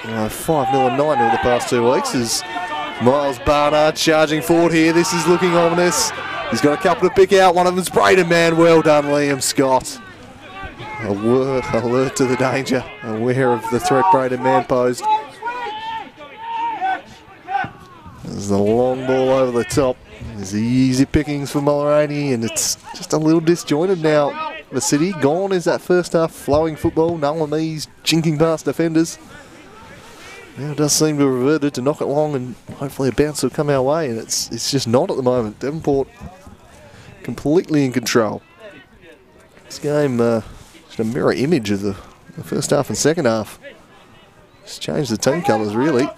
5-0 and 9-0 the past 2 weeks as Miles Barnard charging forward here. This is looking ominous. He's got a couple to pick out. One of them's Braden Mann. Well done, Liam Scott. Alert to the danger. Aware of the threat Braden Mann posed. There's the long ball over the top. There's the easy pickings for Mulroney, and it's just a little disjointed now. The City gone is that first half flowing football. Nullamees chinking past defenders. Now it does seem to have reverted to knock it long, and hopefully a bounce will come our way, and it's just not at the moment. Devonport completely in control. This game just a mirror image of the first half and second half. Just changed the team colours really.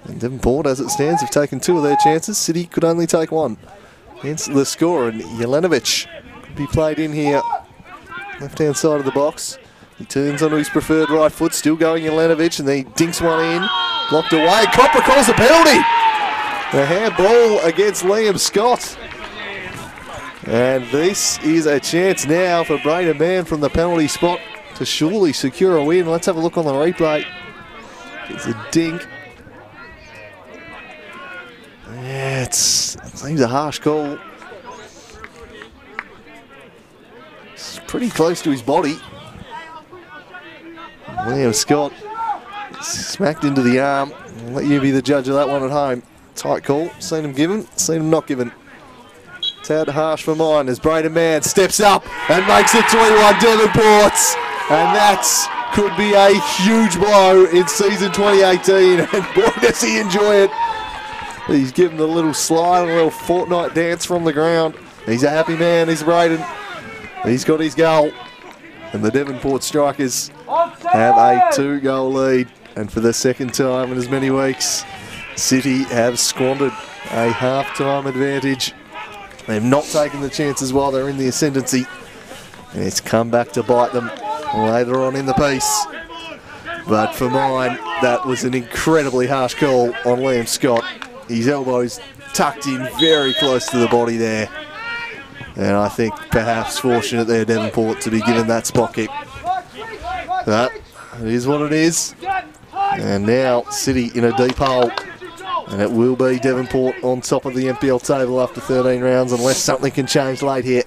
And Devonport, as it stands, have taken 2 of their chances. City could only take 1. Hence the score, and Jelenovic could be played in here. Left-hand side of the box. He turns onto his preferred right foot, still going Jelenovic, and then he dinks one in. Blocked away. Copper calls a penalty. A handball against Liam Scott. And this is a chance now for Braden Mann from the penalty spot to surely secure a win. Let's have a look on the replay. It's a dink. Yeah, it seems a harsh call. It's pretty close to his body. Liam Scott smacked into the arm. I'll let you be the judge of that one at home. Tight call. Seen him given, seen him not given. tad harsh for mine as Braden Mann steps up and makes it 3-1 Devonport. And that could be a huge blow in season 2018. And boy, does he enjoy it. He's given a little slide, a little fortnight dance from the ground. He's a happy man, he's Braden. He's got his goal. And the Devonport Strikers have a 2-goal lead. And for the second time in as many weeks, City have squandered a half-time advantage. They've not taken the chances while they're in the ascendancy. And it's come back to bite them later on in the piece. But for mine, that was an incredibly harsh call on Liam Scott. His elbows tucked in very close to the body there. And I think perhaps fortunate there, Devonport, to be given that spot kick. But it is what it is. And now City in a deep hole. And it will be Devonport on top of the NPL table after 13 rounds unless something can change late here.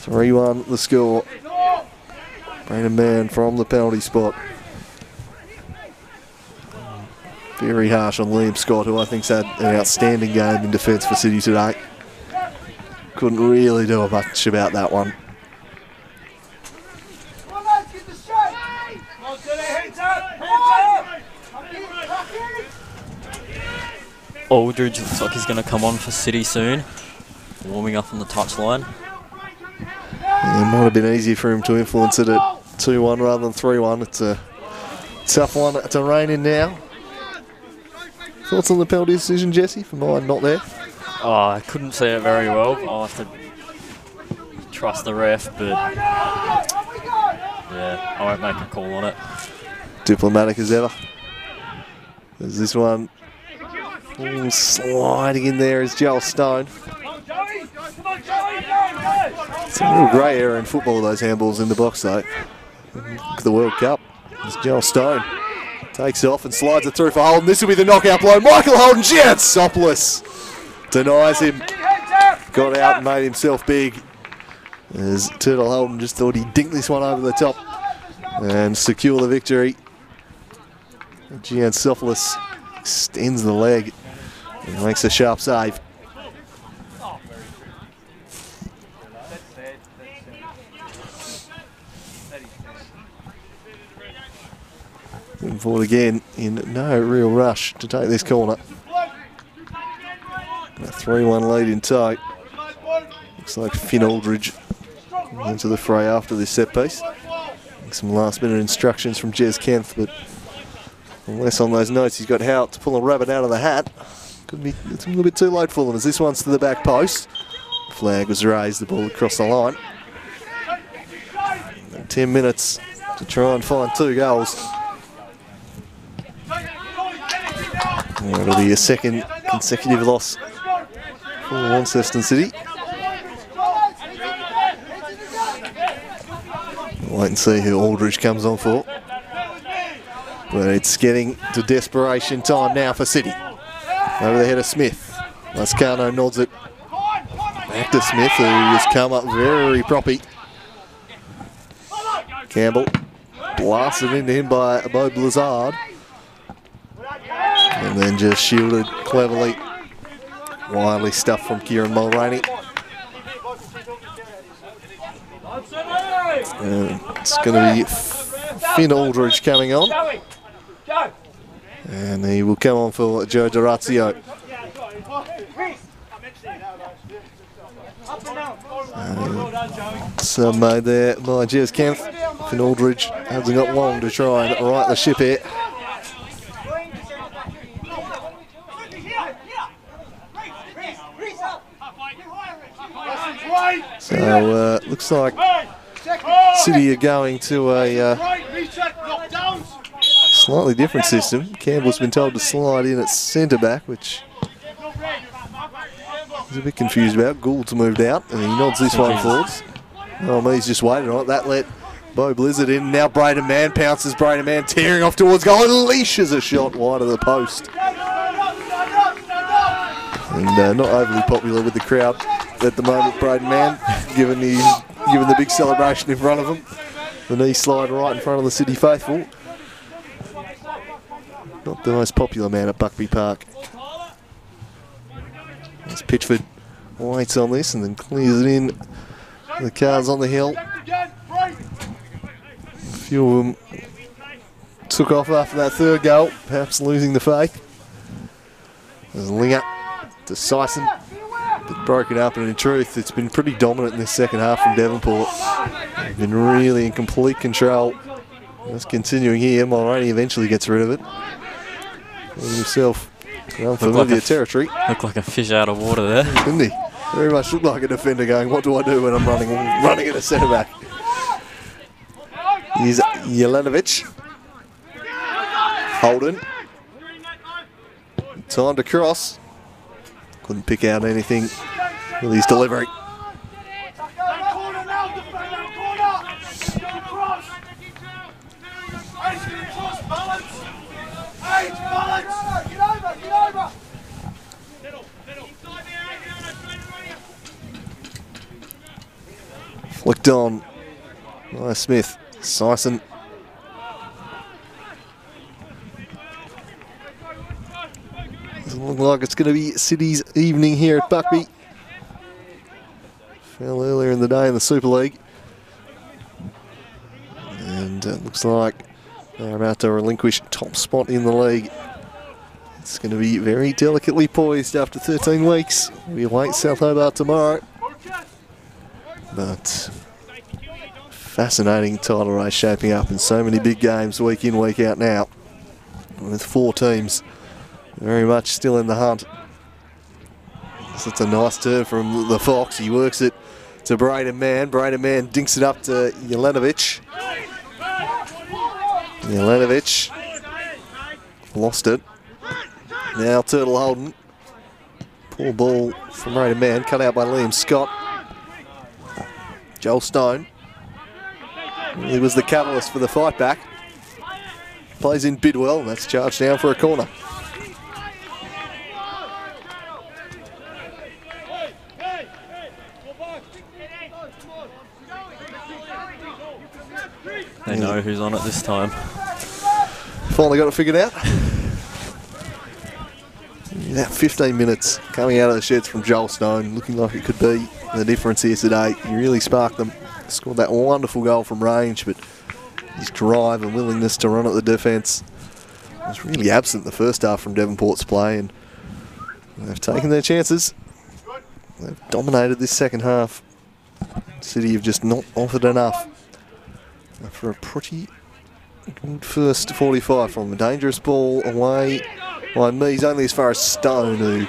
(3-1) the score. Brandon Mann from the penalty spot. Very harsh on Liam Scott, who I think's had an outstanding game in defence for City today. Couldn't really do much about that one. Aldridge looks like he's going to come on for City soon. Warming up on the touchline. Yeah, it might have been easier for him to influence it at 2-1 rather than 3-1. It's a tough one to rein in now. Thoughts on the penalty decision, Jesse? For mine, not there. Oh, I couldn't see it very well. I'll have to trust the ref, but yeah, I won't make a call on it. Diplomatic as ever. There's this one. Ooh, sliding in there is Joel Stone. It's a real grey area in football, those handballs in the box, though. Look at the World Cup. There's Joel Stone. Takes off and slides it through for Holden. This will be the knockout blow. Michael Holden, Sopless denies him. Got out and made himself big. As Turtle Holden just thought he'd dink this one over the top and secure the victory. Gian Sopless extends the leg and makes a sharp save. Moving forward again in no real rush to take this corner. A 3-1 lead in tow. Looks like Finn Aldridge into the fray after this set piece. Some last minute instructions from Jez Kempf, but unless on those notes he's got Howard to pull a rabbit out of the hat. Could be, it's a little bit too late for them as this one's to the back post. Flag was raised, the ball across the line. And 10 minutes to try and find 2 goals. And it'll be a second consecutive loss for Launceston City. Wait and see who Aldridge comes on for. But it's getting to desperation time now for City. Over the head of Smith. Lascano nods it back to Smith, who has come up very proppy. Campbell blasted into him by Bo Blizzard. And then just shielded cleverly. Wildly stuffed from Kieran Mulroney. It's going to be Finn Aldridge coming on. And he will come on for Joe Dorazio. Some made there by Jez Kempf. Finn Aldridge hasn't got long to try and right the ship here. So looks like City are going to a slightly different system. Campbell's been told to slide in at centre back, which he's a bit confused about. Gould's moved out and he nods this one forwards. Oh, he's just waited on it. That let Bo Blizzard in. Now Braden Mann pounces. Braden Mann tearing off towards goal and leashes a shot wide of the post. And not overly popular with the crowd at the moment, Braden Mann, given the big celebration in front of him. The knee slide right in front of the City faithful. not the most popular man at Buckby Park. As Pitchford waits on this and then clears it in. The cars on the hill. A few of them took off after that third goal, perhaps losing the faith. There's Linger to Sison, but broken up, and in truth, it's been pretty dominant in this second half from Devonport. They've been really in complete control. That's continuing here. Mulroney eventually gets rid of it. Finding himself in unfamiliar territory. Looked like a fish out of water there. Didn't he? Very much looked like a defender going, what do I do when I'm running at a centre back? Here's Jelenovic. Holden. Time to cross. Couldn't pick out anything with his delivery. Flicked on by Smith. Sison. Doesn't look like it's going to be City's evening here at Buckby. Fell earlier in the day in the Super League. And it looks like they're about to relinquish top spot in the league. It's going to be very delicately poised after 13 weeks. We await South Hobart tomorrow. But fascinating title race shaping up, and so many big games week in, week out now, with 4 teams very much still in the hunt. So it's a nice turn from the Fox. He works it to Braden Mann. Braden Mann dinks it up to Jelenovic. Jelenovic lost it. Now Turtle Holden. Poor ball from Braden Mann, cut out by Liam Scott. Joel Stone. He was the catalyst for the fight back. Plays in Bidwell, and that's charged down for a corner. They know who's on it this time. Finally got it figured out. That 15 minutes coming out of the sheds from Joel Stone, looking like it could be the difference here today. He really sparked them. Scored that wonderful goal from range, but his drive and willingness to run at the defence was really absent the first half from Devonport's play, and they've taken their chances. They've dominated this second half. City have just not offered enough after a pretty good first 45 from a dangerous ball away by Mees, only as far as Stone, who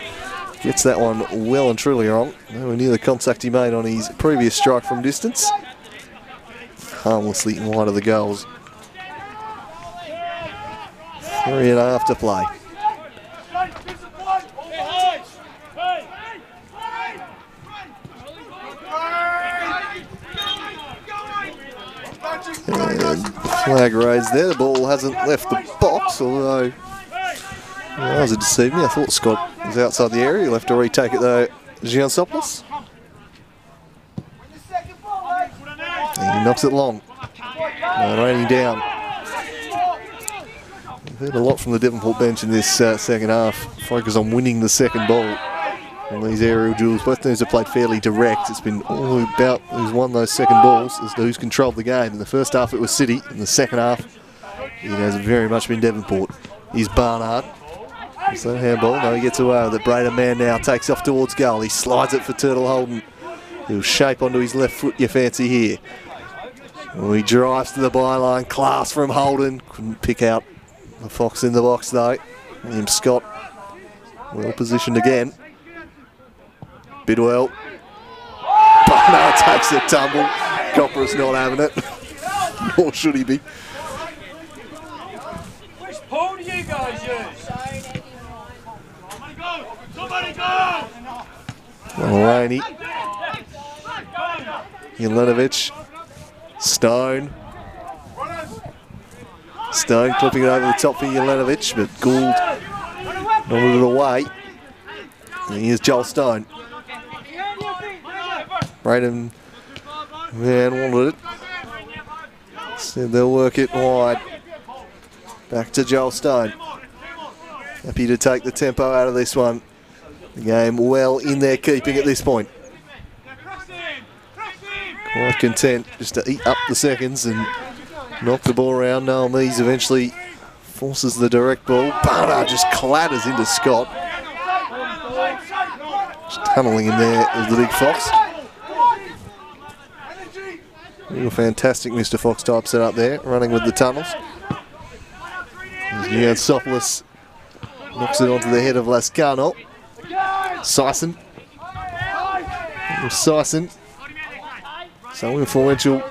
gets that one well and truly wrong. Nowhere near the contact he made on his previous strike from distance. Harmlessly wide of the goals. 3.5 to play. And flag raised there. The ball hasn't left the box, although that was a deceive me. I thought Scott was outside the area. He'll have to retake it though. Giansopoulos. And he knocks it long. Raining down. We've heard a lot from the Devonport bench in this second half. Focus on winning the second ball on these aerial duels. Both teams have played fairly direct. It's been all about who's won those second balls as to who's controlled the game. In the first half it was City. In the second half it has very much been Devonport. Here's Barnard. Is that a handball? No, he gets away with it. Braden Mann now takes off towards goal. He slides it for Turtle Holden. He'll shape onto his left foot, you fancy here. Well, he drives to the byline. Class from Holden. Couldn't pick out the Fox in the box though. William Scott well positioned again. Bidwell. Barnard takes a tumble. Copper's not having it. Nor should he be. Which pole do you guys use? Somebody go! Mulroney. Jelenovic. Stone. Stone clipping it over the top for Jelenovic, but Gould nodded it away. And here's Joel Stone. Braden Mann wanted it. Said they'll work it wide. Back to Joel Stone. happy to take the tempo out of this one. The game well in their keeping at this point. Quite content just to eat up the seconds and knock the ball around. Noel Mees eventually forces the direct ball. Barnard just clatters into Scott. Just tunnelling in there with the big Fox. Real fantastic Mr. Fox type set up there, running with the tunnels. Giansopoulos knocks it onto the head of Lascano. Sison. Sison. So influential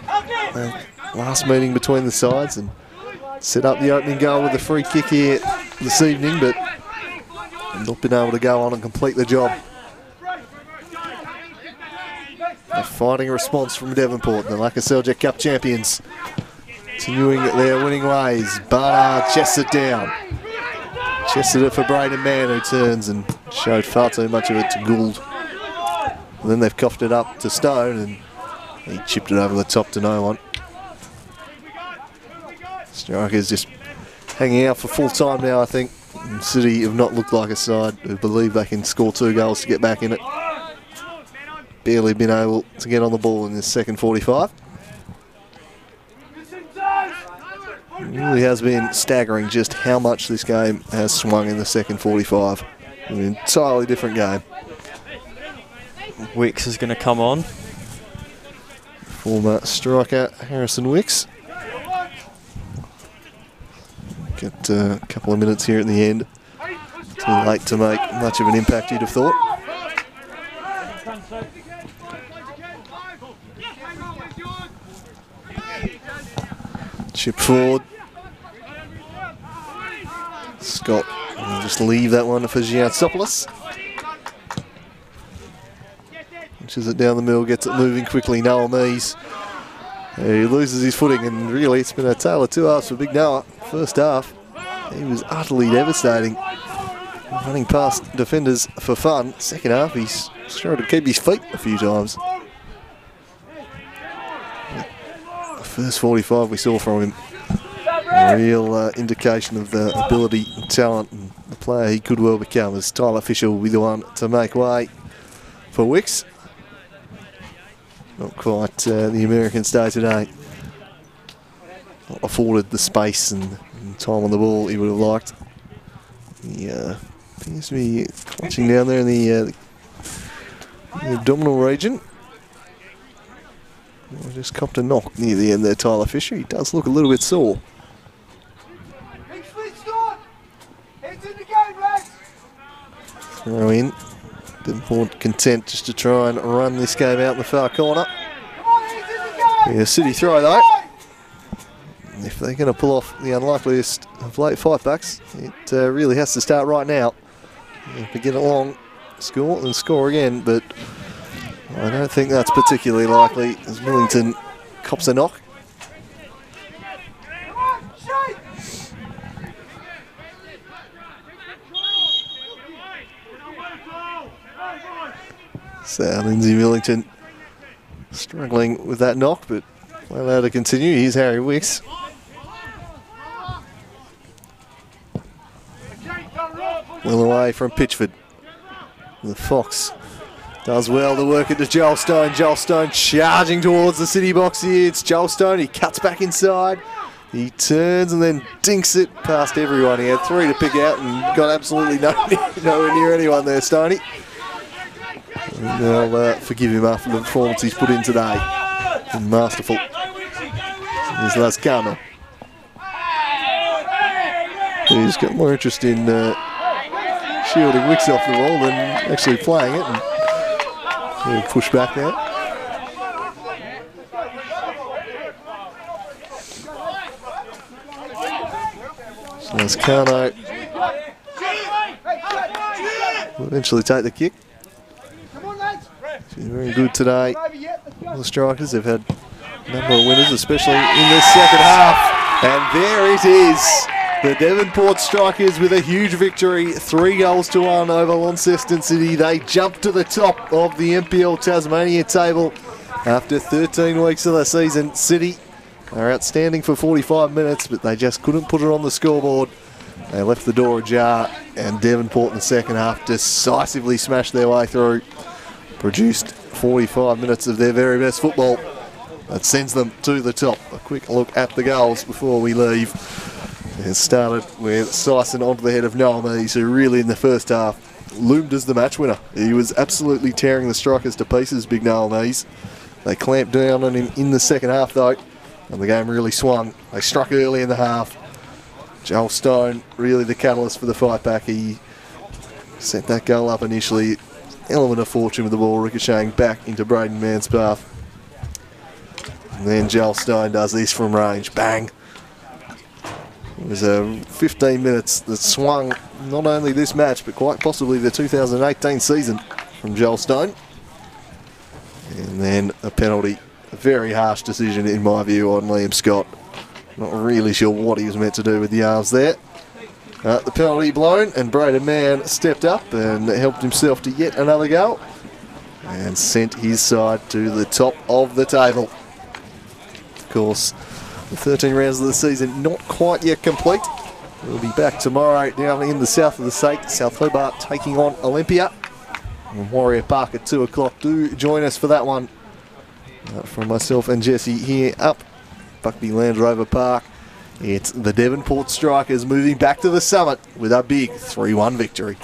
last meeting between the sides and set up the opening goal with a free kick here this evening, but not been able to go on and complete the job. A fighting response from Devonport, the Launceston Cup champions, continuing their winning ways. Barnard chests it down. Chested it for Braden Mann, who turns and showed far too much of it to Gould. And then they've coughed it up to Stone, and he chipped it over the top to no one. Strikers just hanging out for full time now, I think. And City have not looked like a side who believe they can score 2 goals to get back in it. Barely been able to get on the ball in this second 45. It really has been staggering just how much this game has swung in the second 45. An entirely different game. Wicks is going to come on. Former striker Harrison Wicks. Get a couple of minutes here at the end. Too late to make much of an impact, you'd have thought. Chip forward. Scott will just leave that one for Giansopoulos. Inches it down the middle, gets it moving quickly. Noah Mees. He loses his footing, and really it's been a tale of 2 halves for Big Noah. First half, he was utterly devastating, running past defenders for fun. Second half, he's struggled to keep his feet a few times. The first 45 we saw from him, a real indication of the ability and talent and the player he could well become, as Tyler Fisher will be the one to make way for Wicks. Not quite the American stay today. Not afforded the space and time on the ball he would have liked. He appears to be clutching down there in the abdominal region. I just copped a knock near the end there, Tyler Fisher. He does look a little bit sore. Throw in. Devonport content just to try and run this game out in the far corner. Yeah, City throw though. If they're going to pull off the unlikeliest of late fightbacks, it really has to start right now. To get along, score and score again, but I don't think that's particularly likely as Millington cops a knock. So Lindsay Millington struggling with that knock, but allowed to continue. Here's Harry Wicks. Well away from Pitchford. The Fox does well to work it to Joel Stone. Joel Stone charging towards the City box here. It's Joel Stone. He cuts back inside. He turns and then dinks it past everyone. He had 3 to pick out and got absolutely nowhere near anyone there, Stoney. And they'll forgive him after the performance he's put in today. And masterful. Here's Lascano. He's got more interest in shielding Wicks off the ball than actually playing it. And he'll push back now. So Lascano will eventually take the kick. She's very good today. The strikers have had a number of winners, especially in the second half. And there it is. The Devonport Strikers with a huge victory, 3 goals to 1 over Launceston City. They jump to the top of the NPL Tasmania table after 13 weeks of the season. City are outstanding for 45 minutes, but they just couldn't put it on the scoreboard. They left the door ajar and Devonport in the second half decisively smashed their way through. Produced 45 minutes of their very best football. That sends them to the top. A quick look at the goals before we leave. It started with Syson onto the head of Noel Mees, who really in the first half loomed as the match winner. He was absolutely tearing the strikers to pieces, big Noel Mees. They clamped down on him in the second half though, and the game really swung. They struck early in the half. Joel Stone, really the catalyst for the fight back. He set that goal up initially. Element of fortune with the ball ricocheting back into Braden Mann's path. And then Joel Stone does this from range. Bang! It was 15 minutes that swung not only this match, but quite possibly the 2018 season from Joel Stone. And then a penalty. A very harsh decision in my view on Liam Scott. Not really sure what he was meant to do with the arms there. The penalty blown, and Braden Mann stepped up and helped himself to yet another goal and sent his side to the top of the table. Of course, the 13 rounds of the season not quite yet complete. We'll be back tomorrow down in the south of the state. South Hobart taking on Olympia in Warrior Park at 2 o'clock. Do join us for that one. From myself and Jesse here up Buckby Land Rover Park. It's the Devonport Strikers moving back to the summit with a big 3-1 victory.